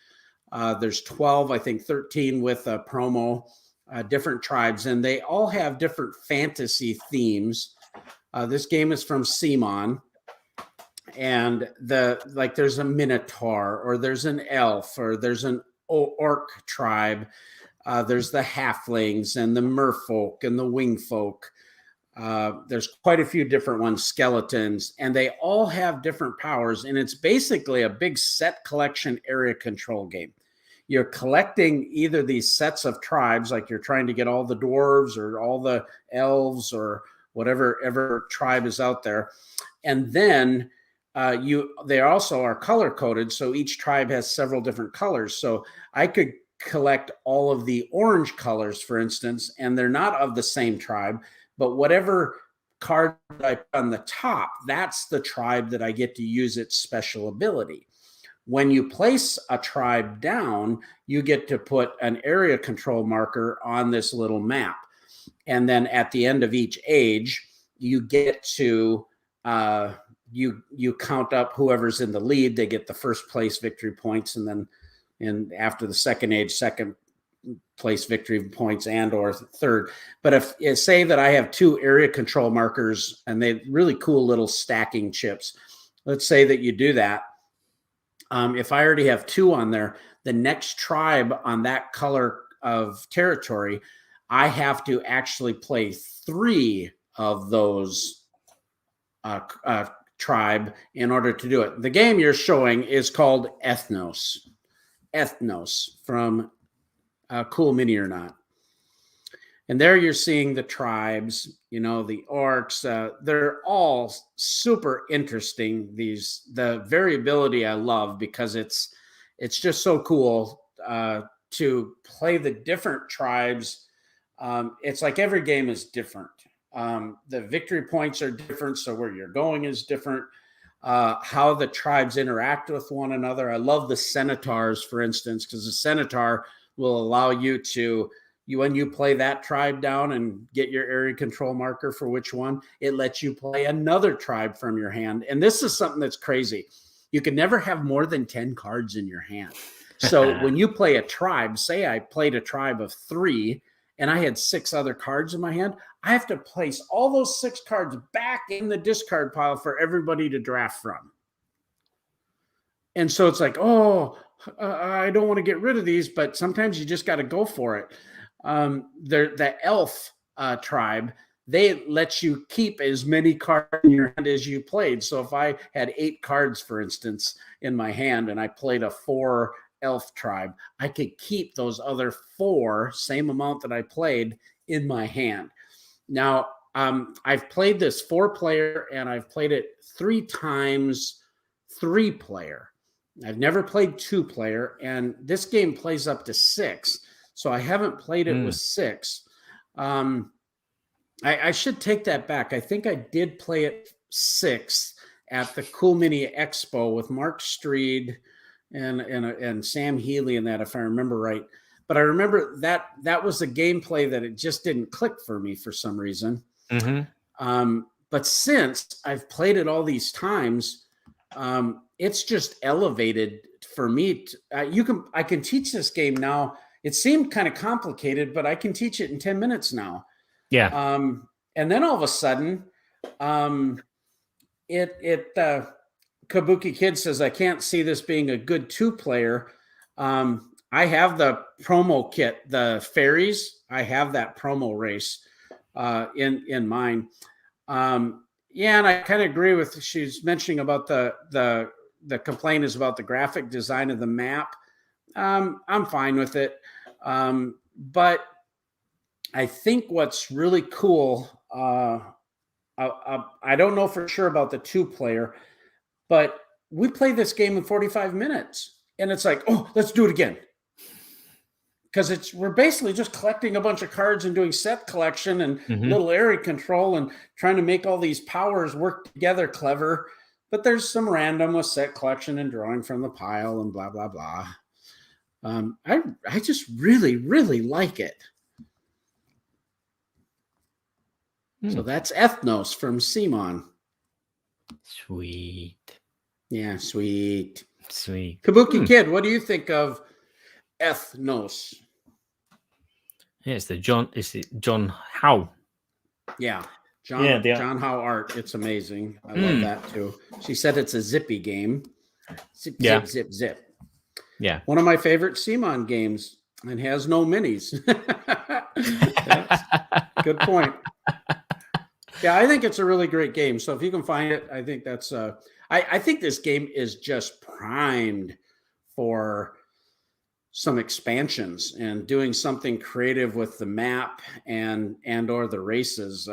There's 12, I think 13 with a promo, different tribes, and they all have different fantasy themes. This game is from E.S.S.E.N, and there's a Minotaur, or there's an elf, or there's an orc tribe. There's the halflings and the merfolk and the wingfolk. There's quite a few different ones, skeletons, and they all have different powers. And it's basically a big set collection area control game. You're collecting either these sets of tribes, like you're trying to get all the dwarves or all the elves or whatever tribe is out there. And then they also are color coded. So each tribe has several different colors. So I could collect all of the orange colors, for instance, and they're not of the same tribe, but whatever card I put on the top, that's the tribe that I get to use its special ability. When you place a tribe down, you get to put an area control marker on this little map. And then at the end of each age, you get to, you count up whoever's in the lead. They get the first place victory points. And then after the second age, second place victory points and or third. But if say that I have 2 area control markers and they really cool little stacking chips, let's say that you do that. If I already have 2 on there, the next tribe on that color of territory, I have to actually play 3 of those tribe in order to do it. The game you're showing is called Ethnos from Cool Mini or Not. And there you're seeing the tribes, the orcs. They're all super interesting. The variability I love, because it's just so cool to play the different tribes. It's like every game is different. The victory points are different, so where you're going is different. How the tribes interact with one another. I love the centaurs, for instance, because the centaur will allow you to, when you play that tribe down and get your area control marker for which one, it lets you play another tribe from your hand. And this is something that's crazy. You can never have more than 10 cards in your hand. So when you play a tribe, say I played a tribe of 3 and I had 6 other cards in my hand, I have to place all those 6 cards back in the discard pile for everybody to draft from. And so it's like, I don't want to get rid of these, but sometimes you just got to go for it. The elf tribe, they let you keep as many cards in your hand as you played. So if I had 8 cards, for instance, in my hand, and I played a 4 elf tribe, I could keep those other 4, same amount that I played, in my hand. Now, I've played this 4-player, and I've played it 3 times 3-player. I've never played 2-player, and this game plays up to 6. So I haven't played it with 6. I should take that back. I think I did play it 6 at the Cool Mini Expo with Mark Streed and Sam Healy and that, if I remember right. But I remember that was a gameplay that it just didn't click for me for some reason. But since I've played it all these times, it's just elevated for me. I can teach this game now. It seemed kind of complicated, but I can teach it in 10 minutes now. Yeah. And then all of a sudden, Kabuki Kid says, I can't see this being a good 2-player. I have the promo kit, the fairies. I have that promo race in mind. Yeah, and I kind of agree with she's mentioning about the complaint is about the graphic design of the map. I'm fine with it. But I think what's really cool, I don't know for sure about the 2-player, but we played this game in 45 minutes, and it's like, oh, let's do it again. Because we're basically just collecting a bunch of cards and doing set collection and little area control and trying to make all these powers work together clever. But there's some random with set collection and drawing from the pile and blah, blah, blah. I just really, really like it. So that's Ethnos from Simon. Sweet. Yeah, sweet. Sweet. Kabuki Kid, what do you think of Ethnos? Yeah, it's John Howe. Yeah. John Howe art. It's amazing. I love that too. She said it's a zippy game. Zip, zip, zip, zip. Yeah. One of my favorite Simon games, and has no minis. Good point. Yeah, I think it's a really great game. So if you can find it, I think that's I think this game is just primed for some expansions and doing something creative with the map and or the races.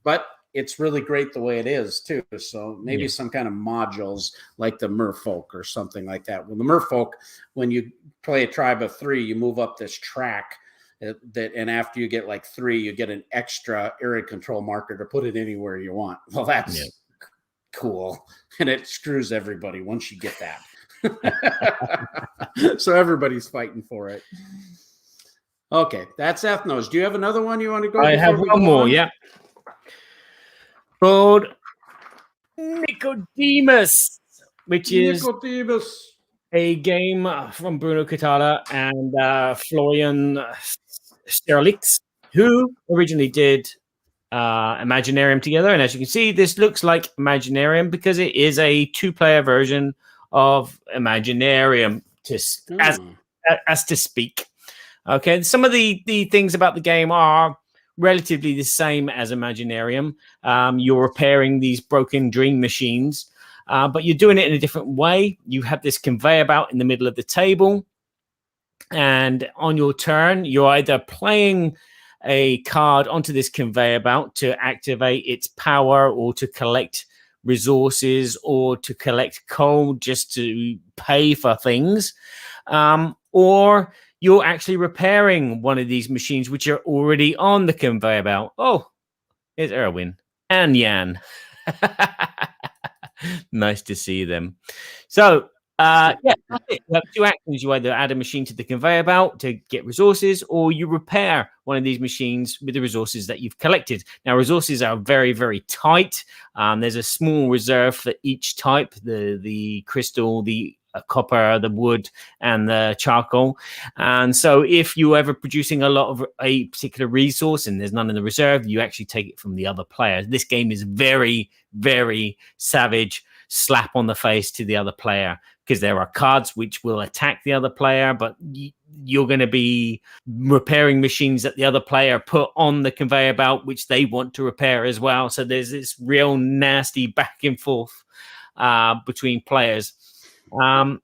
But it's really great the way it is too. So maybe some kind of modules like the Merfolk or something like that. Well, the Merfolk, when you play a tribe of 3, you move up this track and after you get like 3, you get an extra area control marker to put it anywhere you want. Well, that's cool. And it screws everybody once you get that. So everybody's fighting for it. Okay, that's Ethnos. Do you have another one you want to go? I have one more, yeah. Called Nicodemus, which is a game from Bruno Catala and Florian Sterlix, who originally did Imaginarium together. And as you can see, this looks like Imaginarium because it is a 2-player version of Imaginarium, as to speak. Okay, some of the things about the game are relatively the same as Imaginarium. You're repairing these broken dream machines, but you're doing it in a different way. You have this conveyor belt in the middle of the table, and on your turn, you're either playing a card onto this conveyor belt to activate its power or to collect resources or to collect coal just to pay for things, or you're actually repairing one of these machines which are already on the conveyor belt. Oh, here's Erwin and Jan. Nice to see them. So, that's it. You have 2 actions. You either add a machine to the conveyor belt to get resources, or you repair one of these machines with the resources that you've collected. Now, resources are very, very tight. There's a small reserve for each type, the crystal, the copper, the wood, and the charcoal. And so if you're ever producing a lot of a particular resource and there's none in the reserve, you actually take it from the other player. This game is very, very savage, slap on the face to the other player, because there are cards which will attack the other player, but you're going to be repairing machines that the other player put on the conveyor belt, which they want to repair as well. So there's this real nasty back and forth between players. It's a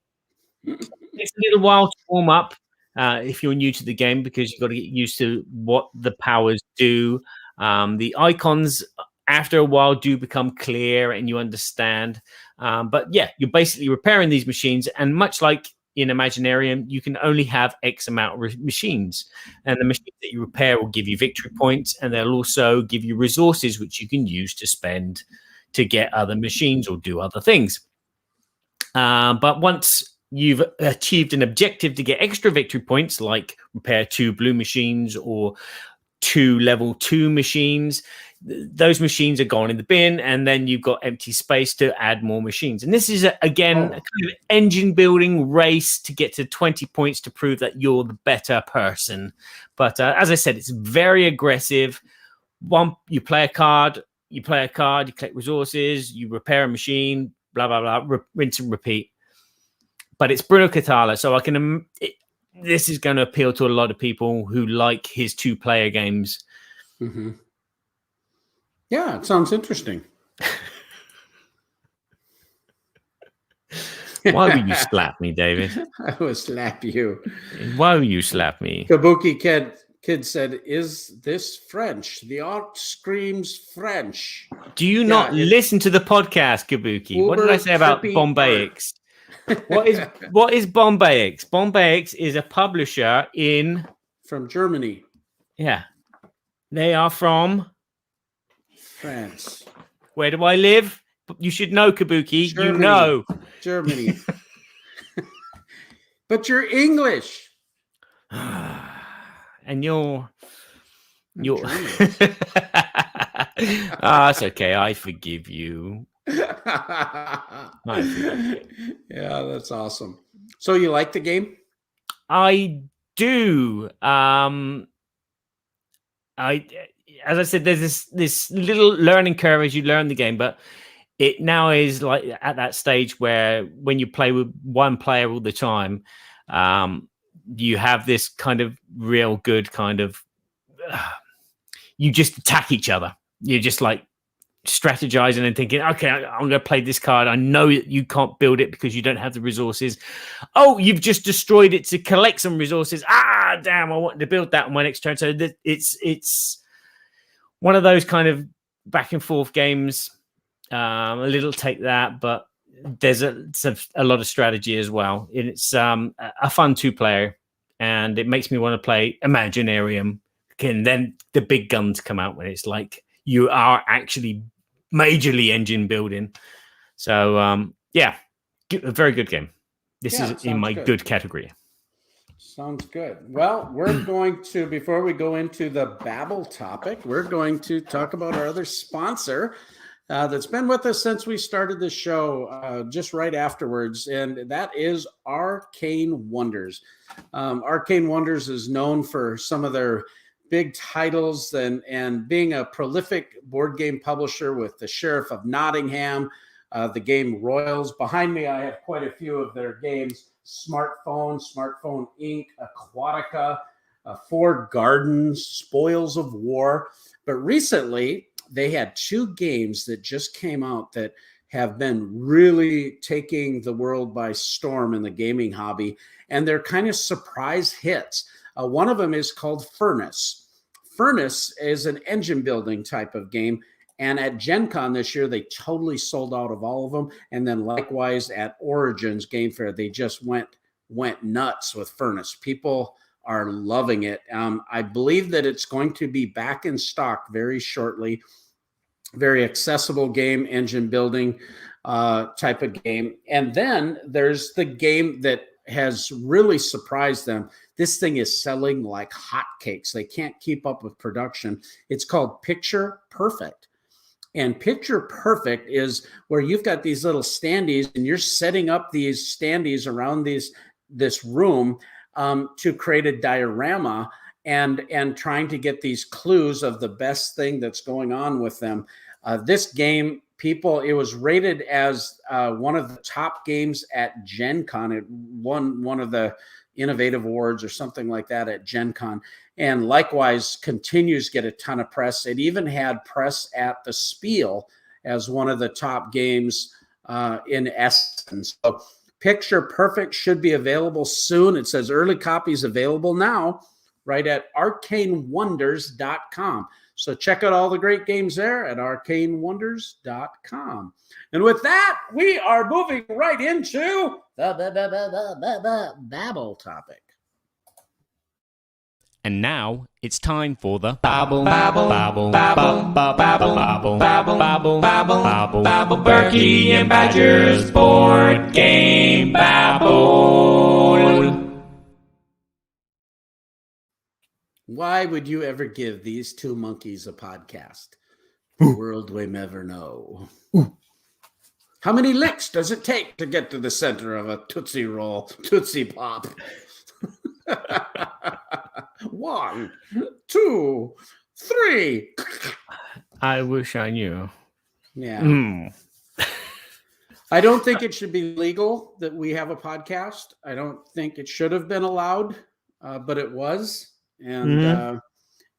little while to warm up if you're new to the game, because you've got to get used to what the powers do. The icons, after a while, do become clear and you understand. But yeah, you're basically repairing these machines. And much like in Imaginarium, you can only have X amount of machines. And the machines that you repair will give you victory points. And they'll also give you resources, which you can use to spend to get other machines or do other things. But once you've achieved an objective to get extra victory points, like repair 2 blue machines or 2 level 2 machines, those machines are gone in the bin, and then you've got empty space to add more machines. And this is again a kind of engine building race to get to 20 points to prove that you're the better person. But as I said, it's very aggressive. You play a card, you collect resources, you repair a machine, blah blah blah, rinse and repeat. But it's Bruno Catala, so this is going to appeal to a lot of people who like his 2-player games. Mm-hmm. Yeah, it sounds interesting. Why will you slap me, David? I will slap you. Why will you slap me? Kabuki Kid said, "Is this French? The art screams French." Do you not listen to the podcast, Kabuki? What did I say about Bombay-X? What is Bombay-X? Bombay-X is a publisher from Germany. Yeah. They are from France. Where do I live? You should know, Kabuki. Germany. You know. Germany. But you're English. And you're it's okay. I forgive you. Yeah, that's awesome. So you like the game? I do. As I said, there's this little learning curve as you learn the game, but it now is like at that stage where when you play with one player all the time, you have this kind of real good kind of you just attack each other. You're just like strategizing and thinking, okay, I'm going to play this card. I know that you can't build it because you don't have the resources. Oh, you've just destroyed it to collect some resources. Damn, I wanted to build that on my next turn. So it's one of those kind of back and forth games. A little take that, but there's a lot of strategy as well. It's a fun 2-player, and it makes me want to play Imaginarium. And then the big guns come out when it's like you are actually majorly engine building. So yeah, a very good game. This is in my good category. Sounds good. Well, we're going to, before we go into the Babble topic, we're going to talk about our other sponsor that's been with us since we started the show, just right afterwards, and that is Arcane Wonders. Arcane Wonders is known for some of their big titles and being a prolific board game publisher with the Sheriff of Nottingham, the game Royals. Behind me, I have quite a few of their games: Smartphone Inc., Aquatica, Four Gardens, Spoils of War. But recently, they had 2 games that just came out that have been really taking the world by storm in the gaming hobby, and they're kind of surprise hits. One of them is called Furnace. Furnace is an engine building type of game, and at Gen Con this year, they totally sold out of all of them. And then likewise at Origins Game Fair, they just went nuts with Furnace. People are loving it. I believe that it's going to be back in stock very shortly. Very accessible game, engine building type of game. And then there's the game that has really surprised them. This thing is selling like hotcakes. They can't keep up with production. It's called Picture Perfect. And Picture Perfect is where you've got these little standees and you're setting up these standees around this room to create a diorama and trying to get these clues of the best thing that's going on with them. This game, it was rated as one of the top games at Gen Con. It won one of the Innovative Awards or something like that at Gen Con, and likewise continues to get a ton of press. It even had press at the Spiel as one of the top games in Essen. So Picture Perfect should be available soon. It says early copies available now right at arcanewonders.com. So check out all the great games there at arcanewonders.com. And with that, we are moving right into the Babble topic. And now it's time for the Babble, Babble, Babble, Babble, Babble, Babble, Babble, Babble, Babble, Babble, Babble, Berkey and Badger's board game Babble. Why would you ever give these two monkeys a podcast? The world will never know. How many licks does it take to get to the center of a Tootsie Roll, Tootsie Pop? 1, 2, 3. I wish I knew. Yeah. I don't think it should be legal that we have a podcast. I don't think it should have been allowed, but it was. And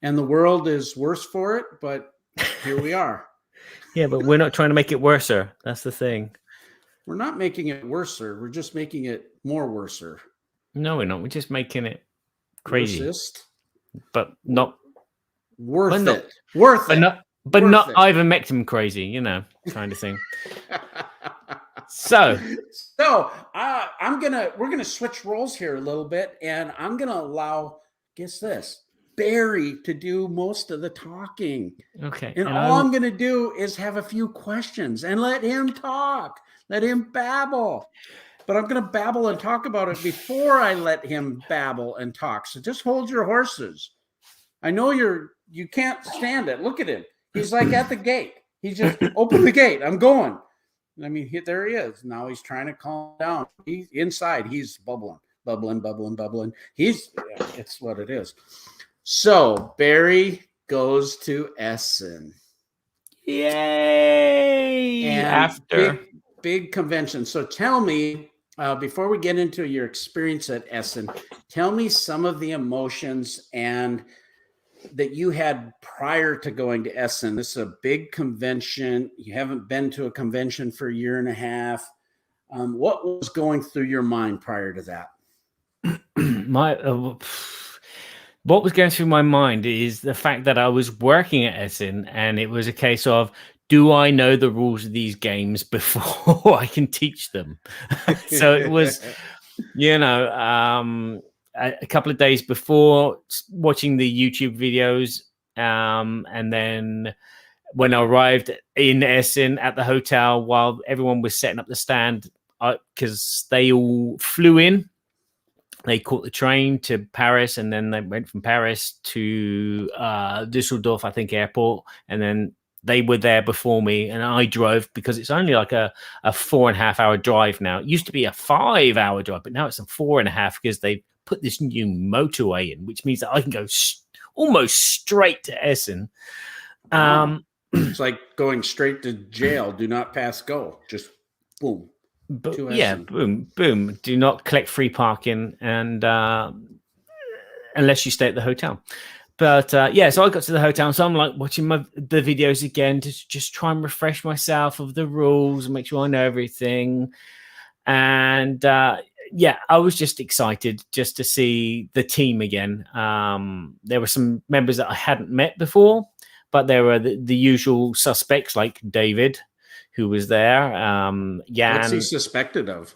the world is worse for it, but here we are. Yeah, but we're not trying to make it worser. That's the thing. We're not making it worser. We're just making it more worser. No, we're not. We're just making it crazy. Worsest. But not worth not, it. Worth but it. Not, but worth not it. ivermectin crazy, you know, kind of thing. So we're gonna switch roles here a little bit, and I'm gonna allow, guess this, Barry to do most of the talking. Okay. And all I'm gonna do is have a few questions and let him talk. Let him babble. But I'm gonna babble and talk about it before I let him babble and talk. So just hold your horses. I know you can't stand it. Look at him. He's like at the gate. He just opened the gate. I'm going. I mean, there he is. Now he's trying to calm down. He's inside. He's bubbling. It's what it is. So Barry goes to Essen. Yay! And after big convention. So tell me, before we get into your experience at Essen, tell me some of the emotions and that you had prior to going to Essen. This is a big convention. You haven't been to a convention for a year and a half. What was going through your mind prior to that? What was going through my mind is the fact that I was working at Essen, and it was a case of, do I know the rules of these games before I can teach them? So it was, a couple of days before, watching the YouTube videos, and then when I arrived in Essen at the hotel, while everyone was setting up the stand, because they all flew in. They caught the train to Paris, and then they went from Paris to Düsseldorf, I think, airport. And then they were there before me, and I drove, because it's only like a 4.5 hour drive now. It used to be a 5 hour drive, but now it's a 4.5 because they put this new motorway in, which means that I can go almost straight to Essen. It's like going straight to jail. Do not pass go. Just boom. Boom. Do not collect free parking, and unless you stay at the hotel. But so I got to the hotel, so I'm like watching the videos again to just try and refresh myself of the rules and make sure I know everything. And I was just excited just to see the team again. There were some members that I hadn't met before, but there were the usual suspects like David, who was there. Jan. What's he suspected of?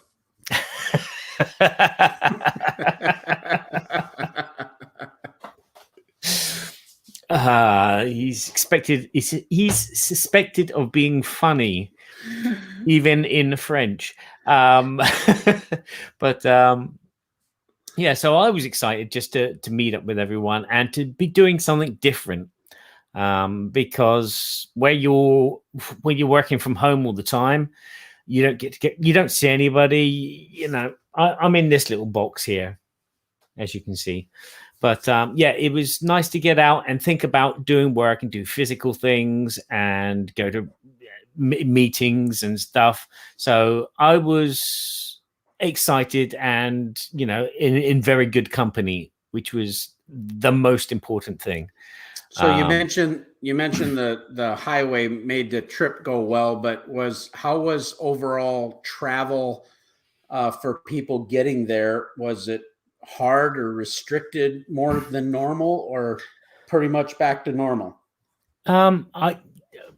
He's suspected of being funny, even in French. So I was excited just to meet up with everyone and to be doing something different. Because when you're working from home all the time, you don't see anybody. I'm in this little box here, as you can see. But it was nice to get out and think about doing work and do physical things and go to meetings and stuff. So I was excited and, in very good company, which was the most important thing. So you mentioned the highway made the trip go well, but how was overall travel for people getting there? Was it hard or restricted more than normal, or pretty much back to normal? Well,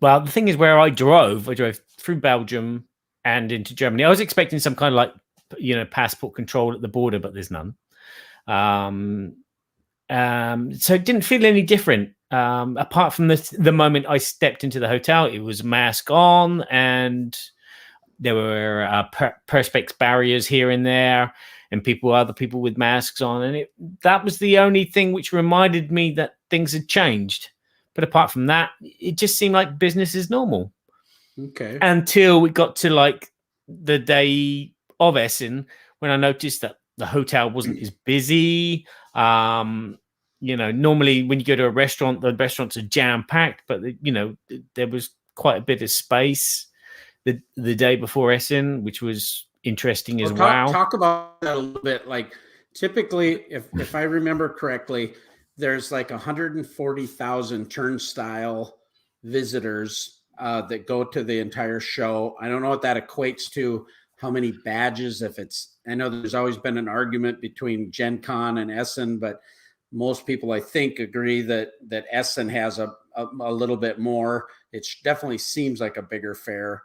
the thing is, where I drove through Belgium and into Germany. I was expecting some kind of like, passport control at the border, but there's none. So it didn't feel any different. Apart from the moment I stepped into the hotel, it was mask on, and there were perspex barriers here and there, and other people with masks on, and that was the only thing which reminded me that things had changed. But apart from that, it just seemed like business as normal. Okay. Until we got to like the day of Essen, when I noticed that the hotel wasn't as busy. Normally when you go to a restaurant, the restaurants are jam-packed, but there was quite a bit of space the day before Essen, which was interesting as well. Talk about that a little bit. Like typically, if I remember correctly, there's like 140,000 turnstile visitors that go to the entire show. I don't know what that equates to, how many badges. I know there's always been an argument between Gen Con and Essen, but most people, I think, agree that Essen has a little bit more. It definitely seems like a bigger fair,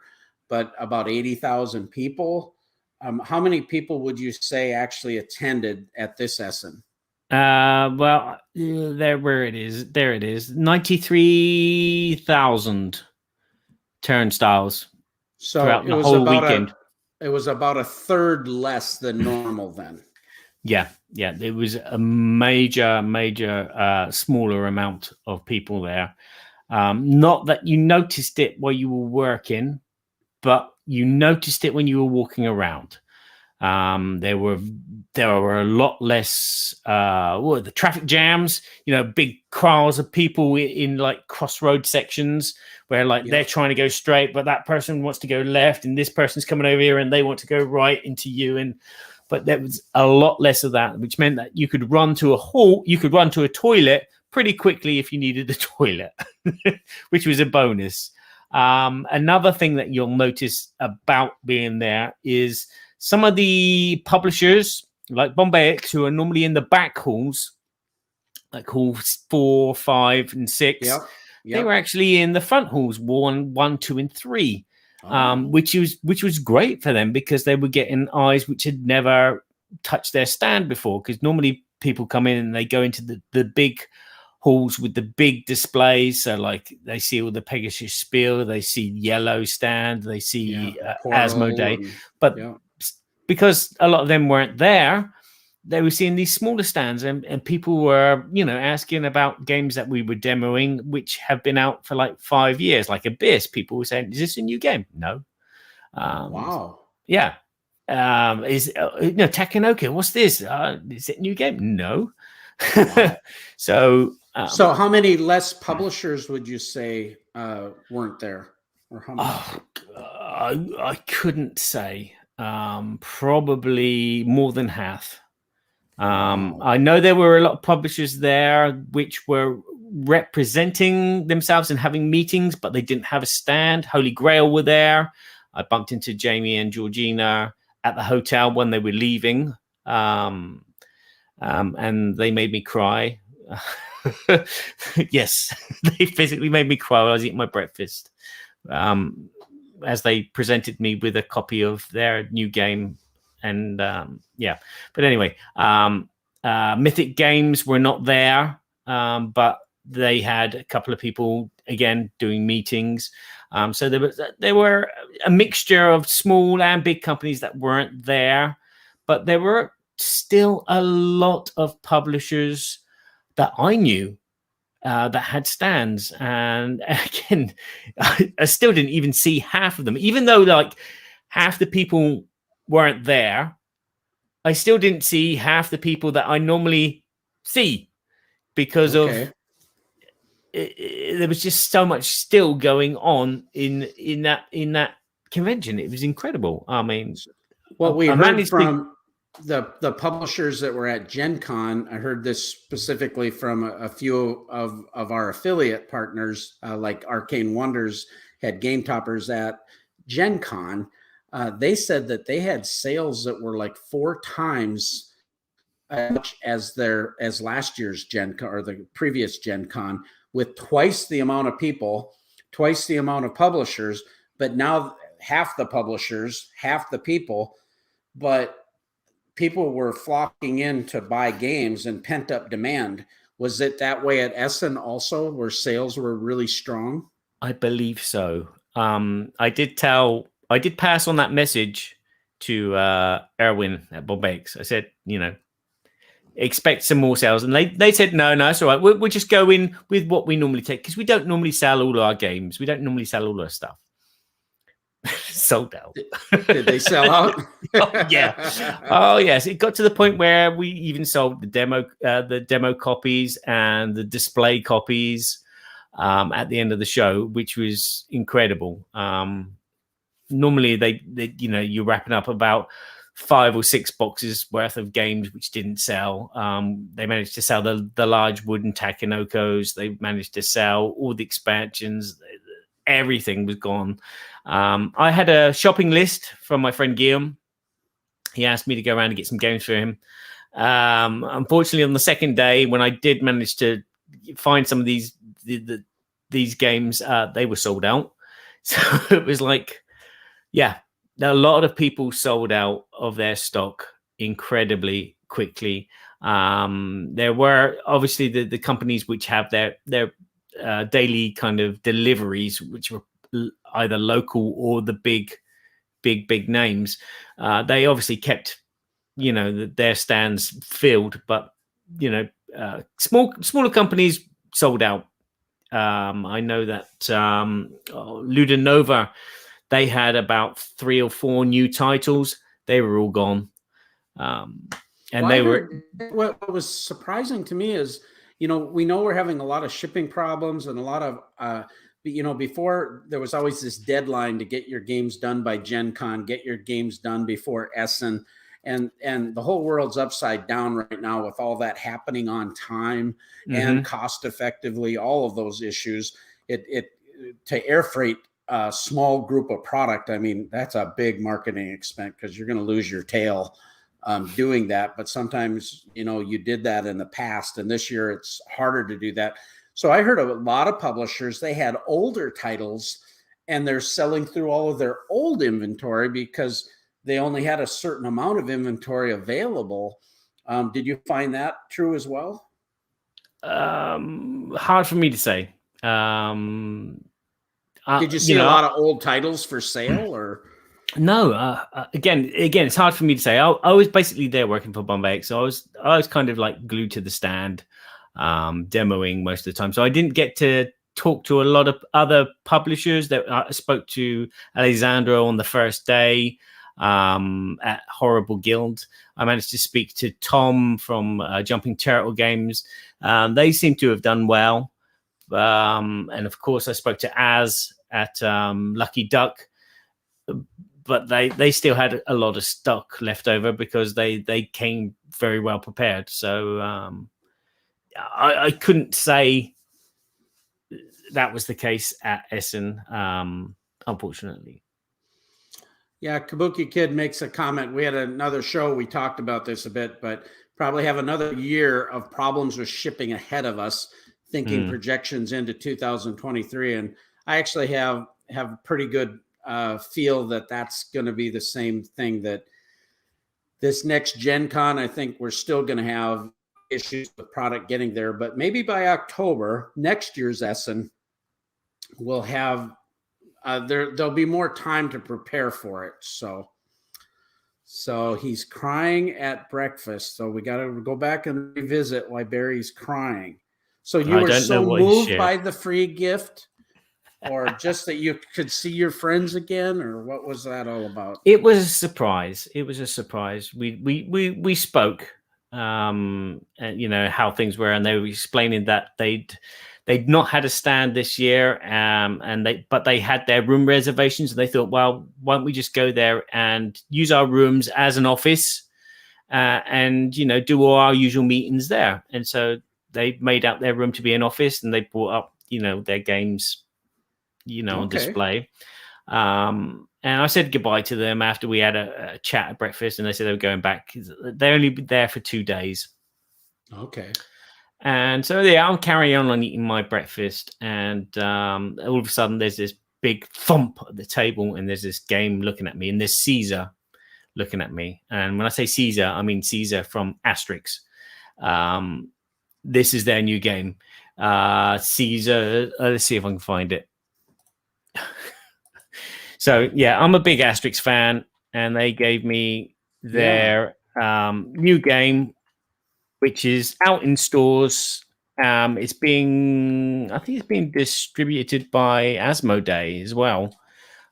but about 80,000 people. How many people would you say actually attended at this Essen? Well, there it is. 93,000 turnstiles throughout the whole weekend. It was about a third less than normal then. Yeah. It was a major, smaller amount of people there. Not that you noticed it while you were working, but you noticed it when you were walking around. There were a lot less the traffic jams, big crowds of people in like crossroad sections where they're trying to go straight, but that person wants to go left, and this person's coming over here and they want to go right into you. But there was a lot less of that, which meant that you could run to a toilet pretty quickly if you needed a toilet, which was a bonus. Another thing that you'll notice about being there is some of the publishers, like Bombayx, who are normally in the back halls, like halls 4, 5, and 6, they were actually in the front halls 1, 2, and 3, which was great for them because they were getting eyes which had never touched their stand before. Because normally people come in and they go into the big halls with the big displays, so like they see all the Pegasus Spiel, they see Iello stand, they see Asmodee, but because a lot of them weren't there, they were seeing these smaller stands, and people were asking about games that we were demoing which have been out for like 5 years, like Abyss. People were saying, is this a new game? No. Wow. Yeah. Takanoka, what's this? Is it a new game? No. Wow. So how many less publishers would you say weren't there, or how many? I couldn't say. Probably more than half. I know there were a lot of publishers there which were representing themselves and having meetings, but they didn't have a stand. Holy Grail were there. I bumped into Jamie and Georgina at the hotel when they were leaving, and they made me cry. Yes, they physically made me cry while I was eating my breakfast, as they presented me with a copy of their new game. And but anyway, Mythic Games were not there, but they had a couple of people again doing meetings. So there were a mixture of small and big companies that weren't there, but there were still a lot of publishers that I knew that had stands. And again, I still didn't even see half of them, even though like half the people weren't there. I still didn't see half the people that I normally see because of there was just so much still going on in that convention. It was incredible. I mean, what we heard from the publishers that were at Gen Con, I heard this specifically from a few of our affiliate partners, like Arcane Wonders had Game Toppers at Gen Con. They said that they had sales that were like 4 times as much as last year's Gen Con or the previous Gen Con, with twice the amount of people, twice the amount of publishers, but now half the publishers, half the people, but people were flocking in to buy games and pent up demand. Was it that way at Essen also, where sales were really strong? I believe so. I did pass on that message to Erwin at Bombex. I said, expect some more sales, and they said no, it's all right. We'll just go in with what we normally take, because we don't normally sell all our games. We don't normally sell all our stuff. Sold out. Did they sell out? Oh, yeah. Oh yes. It got to the point where we even sold the demo copies and the display copies at the end of the show, which was incredible. Normally they you're wrapping up about 5 or 6 boxes worth of games which didn't sell. They managed to sell the large wooden Takenokos. They managed to sell all the expansions. Everything was gone. I had a shopping list from my friend Guillaume. He asked me to go around and get some games for him. Unfortunately, on the second day, when I did manage to find some of these games, they were sold out. So it was like, yeah, a lot of people sold out of their stock incredibly quickly. There were obviously the companies which have their daily kind of deliveries, which were either local or the big names. They obviously kept, their stands filled, but smaller companies sold out. I know that Ludanova, they had about 3 or 4 new titles. They were all gone. What was surprising to me is, we know we're having a lot of shipping problems and a lot of, before there was always this deadline to get your games done by Gen Con, get your games done before Essen. And the whole world's upside down right now with all that happening on time and cost effectively, all of those issues. It to air freight a small group of product, I mean, that's a big marketing expense, because you're going to lose your tail doing that. But sometimes, you did that in the past, and this year it's harder to do that. So I heard of a lot of publishers, they had older titles and they're selling through all of their old inventory because they only had a certain amount of inventory available. Did you find that true as well? Hard for me to say. Did you see a lot of old titles for sale, or? No, again, it's hard for me to say. I was basically there working for Bombay, so I was kind of like glued to the stand, demoing most of the time. So I didn't get to talk to a lot of other publishers. That I spoke to Alessandro on the first day at Horrible Guild. I managed to speak to Tom from Jumping Turtle Games. They seem to have done well. And of course, I spoke to Az at Lucky Duck. But they still had a lot of stock left over because they came very well prepared. So I couldn't say that was the case at Essen, unfortunately. Yeah, Kabuki Kid makes a comment. We had another show, we talked about this a bit, but probably have another year of problems with shipping ahead of us, thinking projections into 2023. And I actually have a pretty good feel that that's going to be the same thing, that this next Gen Con, I think we're still going to have issues with product getting there, but maybe by October, next year's Essen will have, there'll be more time to prepare for it. So he's crying at breakfast. So we got to go back and revisit why Barry's crying. So you were so moved by the free gift, or just that you could see your friends again, or what was that all about? It was a surprise. We spoke, and how things were, and they were explaining that they'd not had a stand this year, but they had their room reservations, and they thought, well, why don't we just go there and use our rooms as an office, and do all our usual meetings there. And so they made out their room to be an office, and they brought up their games on display. And I said goodbye to them after we had a chat at breakfast, and they said they were going back. They're only there for 2 days. Okay. And so yeah, I'm carrying on eating my breakfast, and all of a sudden there's this big thump at the table, and there's this game looking at me, and there's Caesar looking at me. And when I say Caesar, I mean Caesar from Asterix. This is their new game. Caesar, let's see if I can find it. So yeah, I'm a big Asterix fan, and they gave me their new game, which is out in stores. I think it's being distributed by Asmodee as well.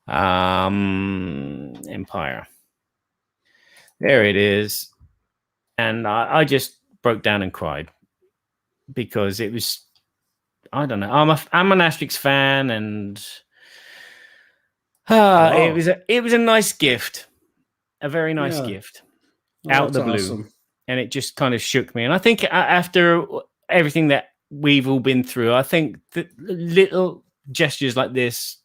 Empire. There it is. And I just broke down and cried because it was, I don't know. I'm an Asterix fan, and it was a nice gift, a very nice gift out of the blue. Awesome. And it just kind of shook me. And I think after everything that we've all been through, I think that little gestures like this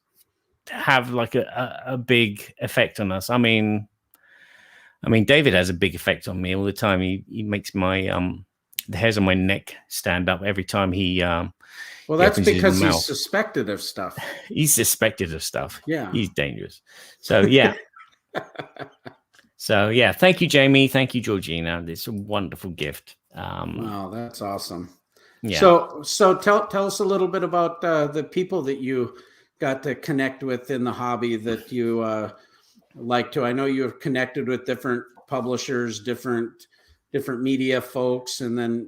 have like a big effect on us. I mean, David has a big effect on me all the time. He makes my the hairs on my neck stand up every time he. Well, that's because he's suspected of stuff. He's suspected of stuff. Yeah, he's dangerous. So yeah. So yeah, thank you, Jamie. Thank you, Georgina. It's a wonderful gift. Wow, that's awesome. Yeah. So tell us a little bit about the people that you got to connect with in the hobby that you like to. I know you've connected with different publishers, different media folks, and then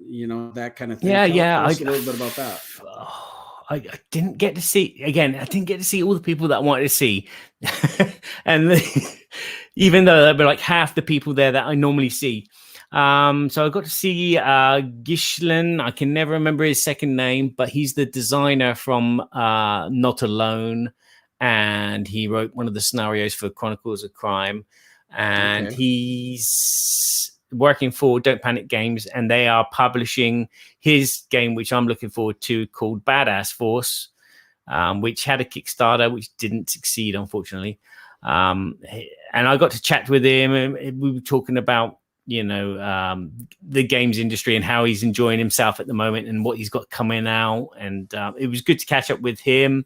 that kind of thing. Tell us a little bit about that. I didn't get to see all the people that I wanted to see, and even though there'd be like half the people there that I normally see. So I got to see Gishlin. I can never remember his second name, but he's the designer from Not Alone, and he wrote one of the scenarios for Chronicles of Crime, and he's working for Don't Panic Games, and they are publishing his game, which I'm looking forward to, called Badass Force, which had a Kickstarter which didn't succeed, unfortunately. And I got to chat with him, and we were talking about the games industry and how he's enjoying himself at the moment and what he's got coming out, and it was good to catch up with him.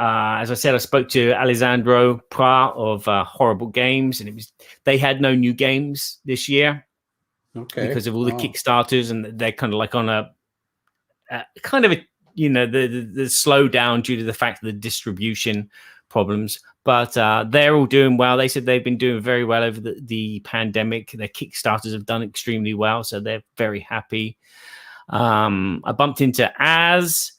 As I said, I spoke to Alessandro Pra of Horrible Games, and they had no new games this year, because of all the Kickstarters, and they're kind of like on the slowdown due to the fact of the distribution problems. But they're all doing well. They said they've been doing very well over the pandemic. Their Kickstarters have done extremely well, so they're very happy. I bumped into Az,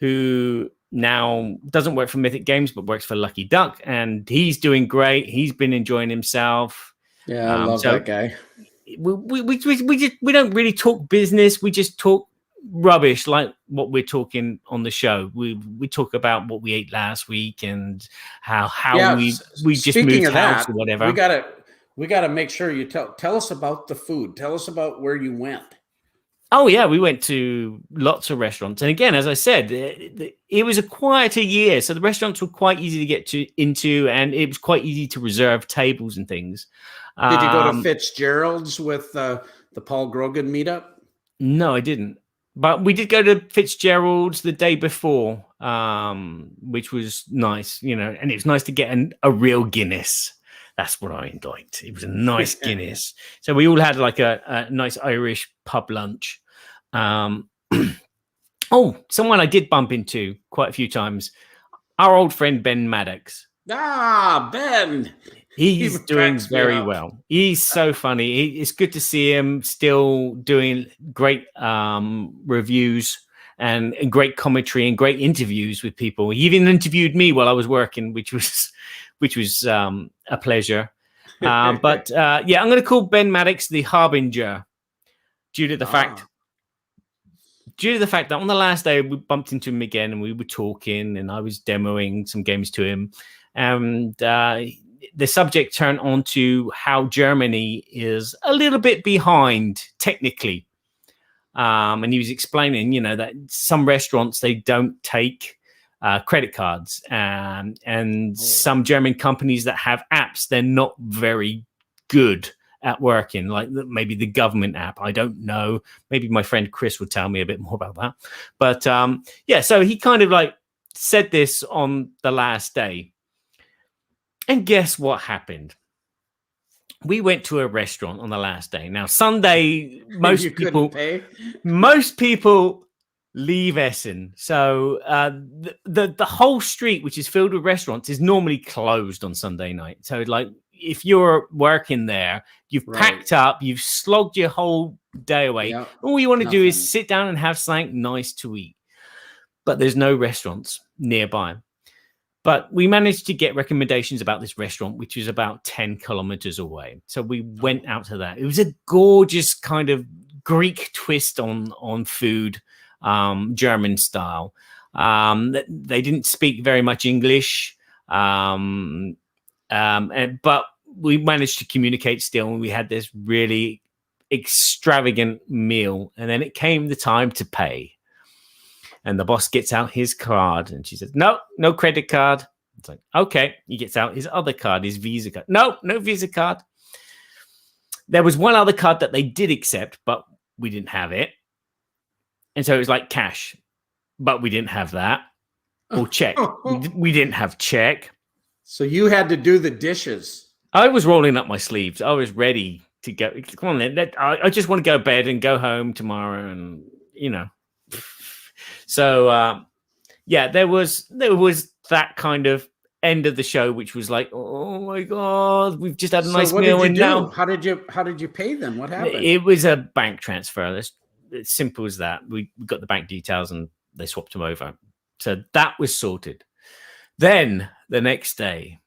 who now doesn't work for Mythic Games but works for Lucky Duck, and he's doing great. He's been enjoying himself. Yeah, I love that guy. We don't really talk business. We just talk rubbish like what we're talking on the show. We talk about what we ate last week and how we just moved house or whatever. We gotta make sure you tell us about the food. Tell us about where you went. Oh, yeah, we went to lots of restaurants. And again, as I said, it was a quieter year. So the restaurants were quite easy to get into, and it was quite easy to reserve tables and things. Did you go to Fitzgerald's with the Paul Grogan meetup? No, I didn't. But we did go to Fitzgerald's the day before, which was nice, and it was nice to get a real Guinness. That's what I enjoyed. It was a nice Guinness. So we all had like a nice Irish pub lunch. Someone I did bump into quite a few times. Our old friend Ben Maddox. Ben. He's doing very well. He's so funny. It's good to see him still doing great reviews and great commentary and great interviews with people. He even interviewed me while I was working, which was a pleasure. But I'm going to call Ben Maddox the Harbinger due to the fact that on the last day we bumped into him again and we were talking and I was demoing some games to him, and the subject turned on to how Germany is a little bit behind technically. And he was explaining, that some restaurants, they don't take credit cards, and some German companies that have apps, they're not very good at working, like maybe the government app. I don't know. Maybe my friend Chris would tell me a bit more about that. But yeah, so he kind of like said this on the last day. And guess what happened? We went to a restaurant on the last day. Now, Sunday, most people leave Essen. So the whole street, which is filled with restaurants, is normally closed on Sunday night. So like if you're working there, you've packed up, you've slogged your whole day away. Yep. All you want to do is sit down and have something nice to eat. But there's no restaurants nearby. But we managed to get recommendations about this restaurant, which is about 10 kilometers away. So we went out to that. It was a gorgeous kind of Greek twist on food, German style. They didn't speak very much English, but we managed to communicate still. And we had this really extravagant meal. And then it came the time to pay. And the boss gets out his card and she says, no credit card. It's like, okay. He gets out his other card, his Visa card. No Visa card. There was one other card that they did accept, but we didn't have it. And so it was like cash, but we didn't have that. Or check. We didn't have check. So you had to do the dishes. I was rolling up my sleeves. I was ready to go. Come on, then. I just want to go to bed and go home tomorrow and, you know. So, yeah, there was that kind of end of the show, which was like, oh my God, we've just had a nice meal. And now, how did you pay them? What happened? It was a bank transfer. It's simple as that. We got the bank details and they swapped them over. So that was sorted. Then the next day,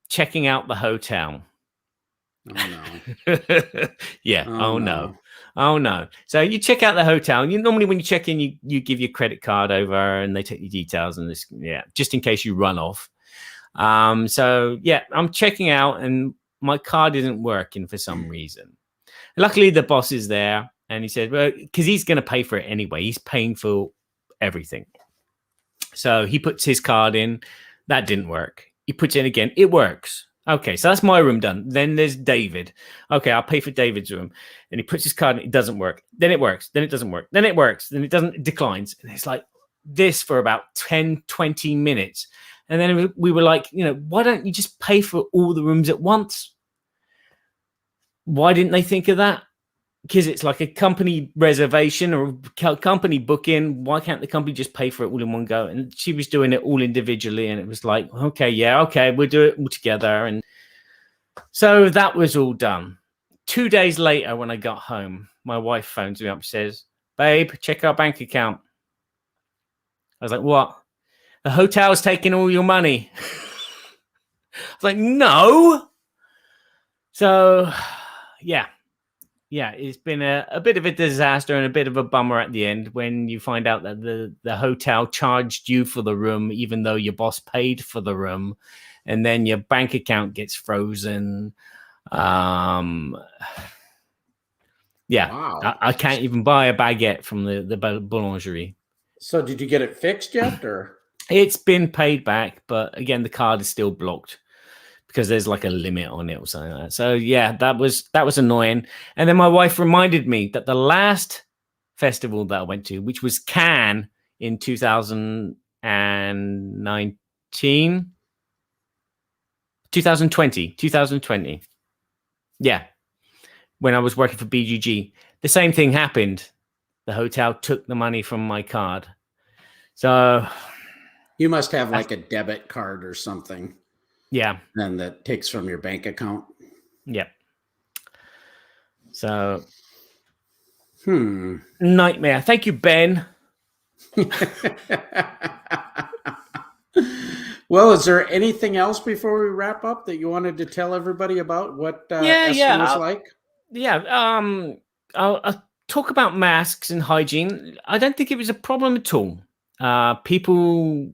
checking out the hotel. Oh no. Yeah. Oh no. So you check out the hotel. You normally, when you check in, you give your credit card over and they take your details and this, yeah, just in case you run off. So yeah, I'm checking out and my card isn't working for some reason. Luckily, the boss is there and he said, well, because he's going to pay for it anyway. He's paying for everything. So he puts his card in. That didn't work. He puts it in again. It works. Okay, so that's my room done. Then there's David. Okay, I'll pay for David's room. And he puts his card in. It doesn't work. Then it works. Then it doesn't work. Then it works. Then it doesn't. It declines. And it's like this for about 10, 20 minutes. And then we were like, you know, why don't you just pay for all the rooms at once? Why didn't they think of that? Because it's like a company reservation or a company booking. Why can't the company just pay for it all in one go? And she was doing it all individually. And it was like, okay, we'll do it all together. And so that was all done. 2 days later, when I got home, my wife phones me up and says, babe, check our bank account. I was like, what? The hotel's taking all your money. I was like, no. So, yeah, it's been a bit of a disaster and a bit of a bummer at the end when you find out that the hotel charged you for the room, even though your boss paid for the room, and then your bank account gets frozen. Wow. I can't even buy a baguette from the boulangerie. So did you get it fixed yet, or? It's been paid back, but again, the card is still blocked because there's like a limit on it or something like that. So yeah, that was annoying. And then my wife reminded me that the last festival that I went to, which was Cannes in 2020. Yeah. When I was working for BGG, the same thing happened. The hotel took the money from my card. So you must have like a debit card or something. Yeah. And that takes from your bank account. Yeah. So nightmare. Thank you, Ben. Well, is there anything else before we wrap up that you wanted to tell everybody about what E.S.S.E.N was like? Yeah. I'll talk about masks and hygiene. I don't think it was a problem at all. People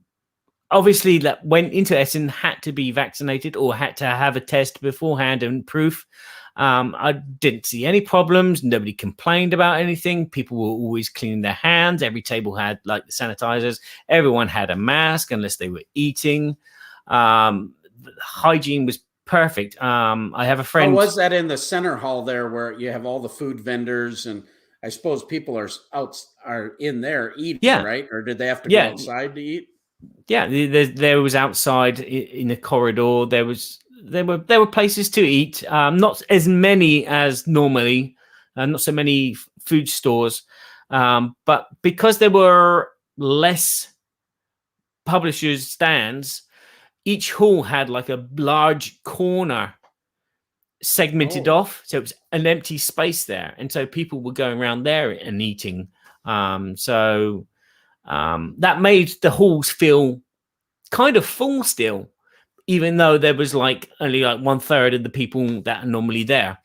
obviously that went into Essen had to be vaccinated or had to have a test beforehand and proof. I didn't see any problems. Nobody complained about anything. People were always cleaning their hands. Every table had like the sanitizers. Everyone had a mask unless they were eating. Hygiene was perfect. I have a friend. How was that in the center hall there, where you have all the food vendors, and I suppose people are in there eating, right? Or did they have to go outside to eat? Yeah, there was outside in the corridor. There were places to eat. Not as many as normally. Not so many food stores. But because there were less publishers' stands, each hall had like a large corner segmented off, so it was an empty space there, and so people were going around there and eating. So that made the halls feel kind of full still, even though there was like only like 1/3 of the people that are normally there.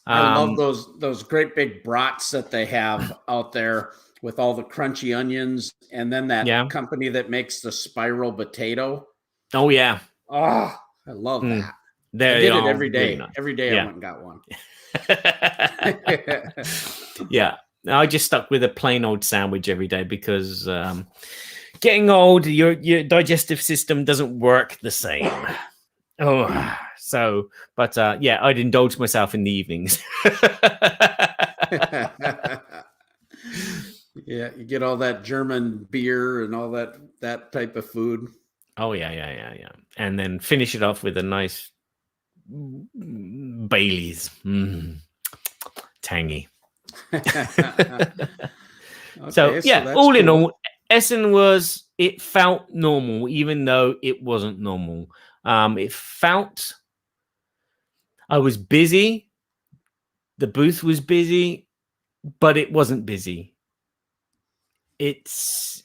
I love those great big brats that they have out there with all the crunchy onions, and then that company that makes the spiral potato. Oh yeah. Oh, I love that. I did it every day. Really nice. Every day I went and got one. Yeah. I just stuck with a plain old sandwich every day because getting old, your digestive system doesn't work the same. But I'd indulge myself in the evenings. Yeah, you get all that German beer and all that type of food. Oh yeah. And then finish it off with a nice Bailey's. Tangy. So all in all, Essen it felt normal, even though it wasn't normal. It felt I was busy. The booth was busy, but it wasn't busy. It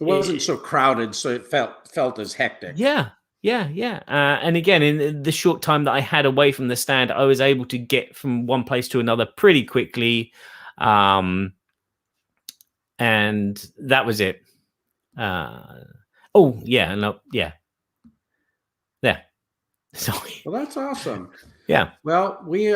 wasn't so crowded, so it felt as hectic. Yeah. And again, in the short time that I had away from the stand, I was able to get from one place to another pretty quickly. And that was it. There. Sorry. Well, that's awesome. Yeah. Well, we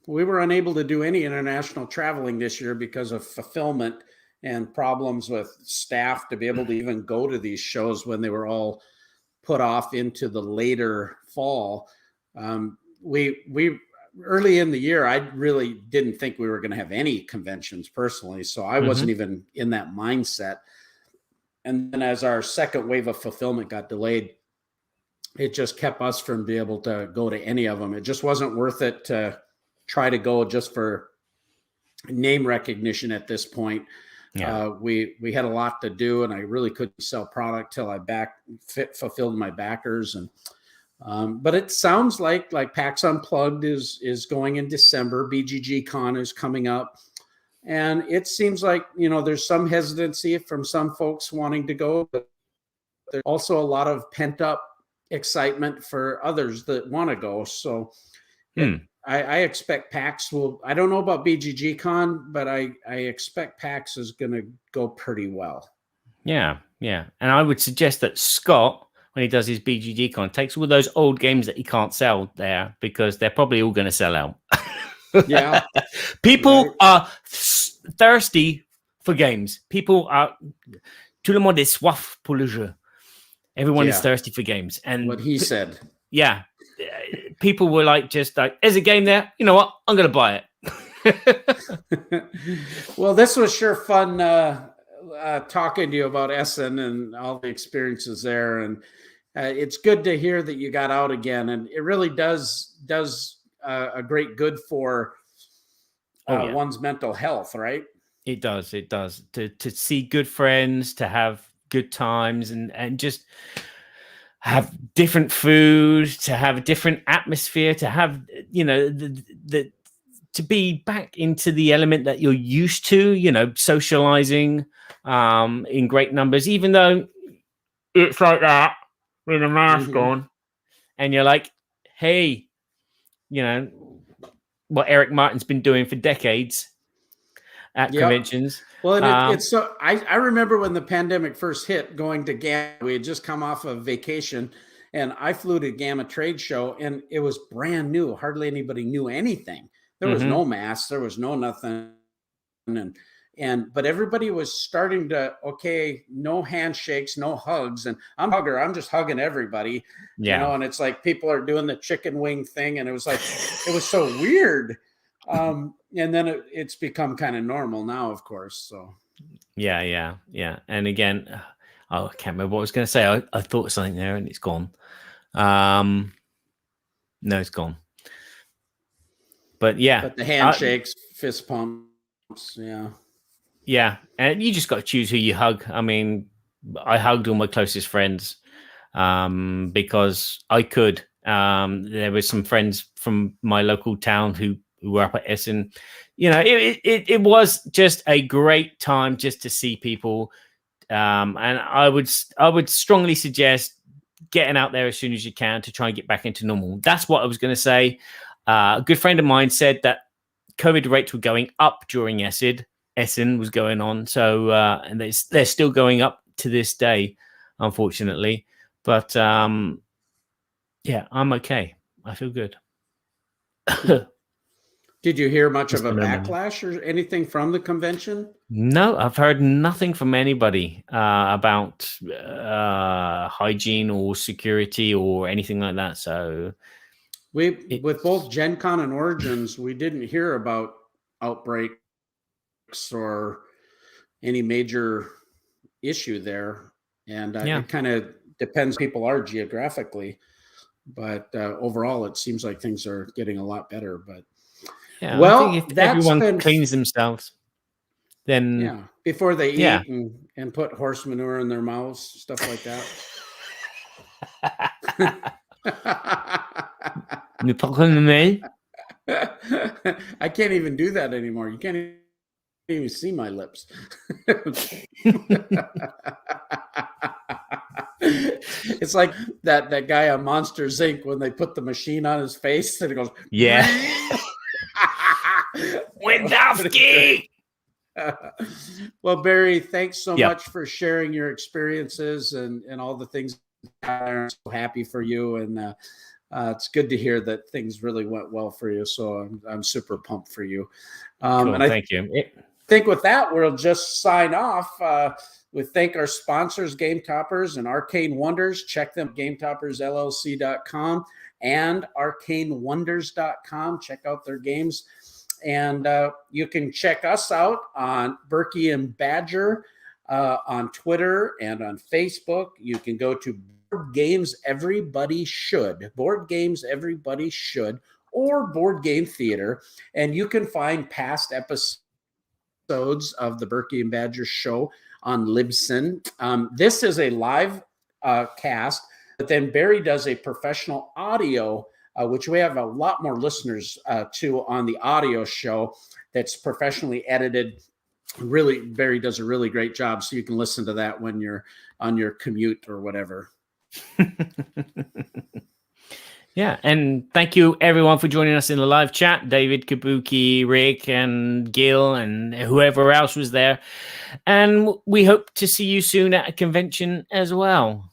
were unable to do any international traveling this year because of fulfillment and problems with staff to be able to even go to these shows when they were all put off into the later fall. We early in the year, I really didn't think we were going to have any conventions personally, so I wasn't even in that mindset. And then as our second wave of fulfillment got delayed, it just kept us from being able to go to any of them. It just wasn't worth it to try to go just for name recognition at this point. Yeah. We had a lot to do, and I really couldn't sell product till I fulfilled my backers. And but it sounds like PAX Unplugged is going in December. BGG Con is coming up, and it seems like there's some hesitancy from some folks wanting to go, but there's also a lot of pent up excitement for others that want to go. So I expect PAX will. I don't know about BGG Con, but I expect PAX is going to go pretty well. Yeah. And I would suggest that Scott, when he does his BGG Con, takes all those old games that he can't sell there because they're probably all going to sell out. Yeah. People are thirsty for games. People are. Tout le monde est soif pour le jeu. Everyone is thirsty for games. And what he said. Yeah. People were just there's a game there. You know what? I'm going to buy it. Well, this was sure fun talking to you about Essen and all the experiences there. And it's good to hear that you got out again. And it really does a great good for one's mental health, right? It does. To see good friends, to have good times and just have different food, to have a different atmosphere, to have to be back into the element that you're used to, socializing in great numbers, even though it's like that with a mask on, and you're like, hey, what Eric Martin's been doing for decades at conventions. Well, it's so I remember when the pandemic first hit, going to GAMA. We had just come off of vacation, and I flew to GAMA trade show, and it was brand new. Hardly anybody knew anything. There was no masks. There was no nothing. And but everybody was starting to, okay, no handshakes, no hugs. And I'm a hugger. I'm just hugging everybody, and it's like people are doing the chicken wing thing. And it was like, it was so weird. And then it's become kind of normal now, of course. So. Yeah. And again, I can't remember what I was going to say. I thought of something there and it's gone. No, it's gone. But But the handshakes, fist pumps, yeah, and you just got to choose who you hug. I mean, I hugged all my closest friends because I could. There were some friends from my local town who were up at Essen. It was just a great time just to see people, and I would strongly suggest getting out there as soon as you can to try and get back into normal. That's what I was going to say. A good friend of mine said that COVID rates were going up during Essen was going on. So, and they're still going up to this day, unfortunately. But, I'm okay. I feel good. Did you hear much of a backlash or anything from the convention? No, I've heard nothing from anybody about hygiene or security or anything like that. So... with both Gen Con and Origins, we didn't hear about outbreaks or any major issue there. And it kind of depends where people are geographically. But overall, it seems like things are getting a lot better. But I think if everyone cleans themselves, then before they eat and put horse manure in their mouths, stuff like that. I can't even do that anymore. You can't even see my lips. It's like that guy on Monsters Inc. when they put the machine on his face and it goes, Windowski. Well, Barry, thanks so much for sharing your experiences and all the things. I'm so happy for you, and it's good to hear that things really went well for you. So I'm super pumped for you. Cool, and thank you. I think with that, we'll just sign off. We thank our sponsors, Game Toppers and Arcane Wonders. Check them, GameToppersLLC.com and ArcaneWonders.com. Check out their games. And you can check us out on Berkey and Badger on Twitter and on Facebook. You can go to Board Games Everybody Should, or Board Game Theater, and you can find past episodes of the Berkey and Badger show on Libsyn. This is a live cast, but then Barry does a professional audio, which we have a lot more listeners to on the audio show that's professionally edited. Really, Barry does a really great job, so you can listen to that when you're on your commute or whatever. And thank you everyone for joining us in the live chat. David, Kabuki, Rick, and Gil, and whoever else was there. And we hope to see you soon at a convention as well.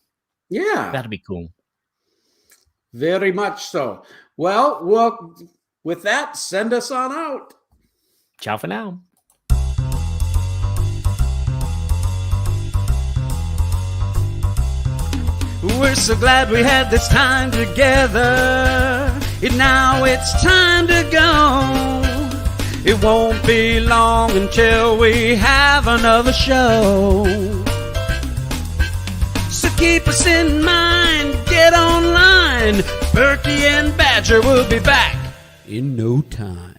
Yeah, that'll be cool. Very much so. Well, with that, send us on out. Ciao for now. We're so glad we had this time together. Now it's time to go. It won't be long until we have another show. So keep us in mind, get online. Berkey and Badger will be back in no time.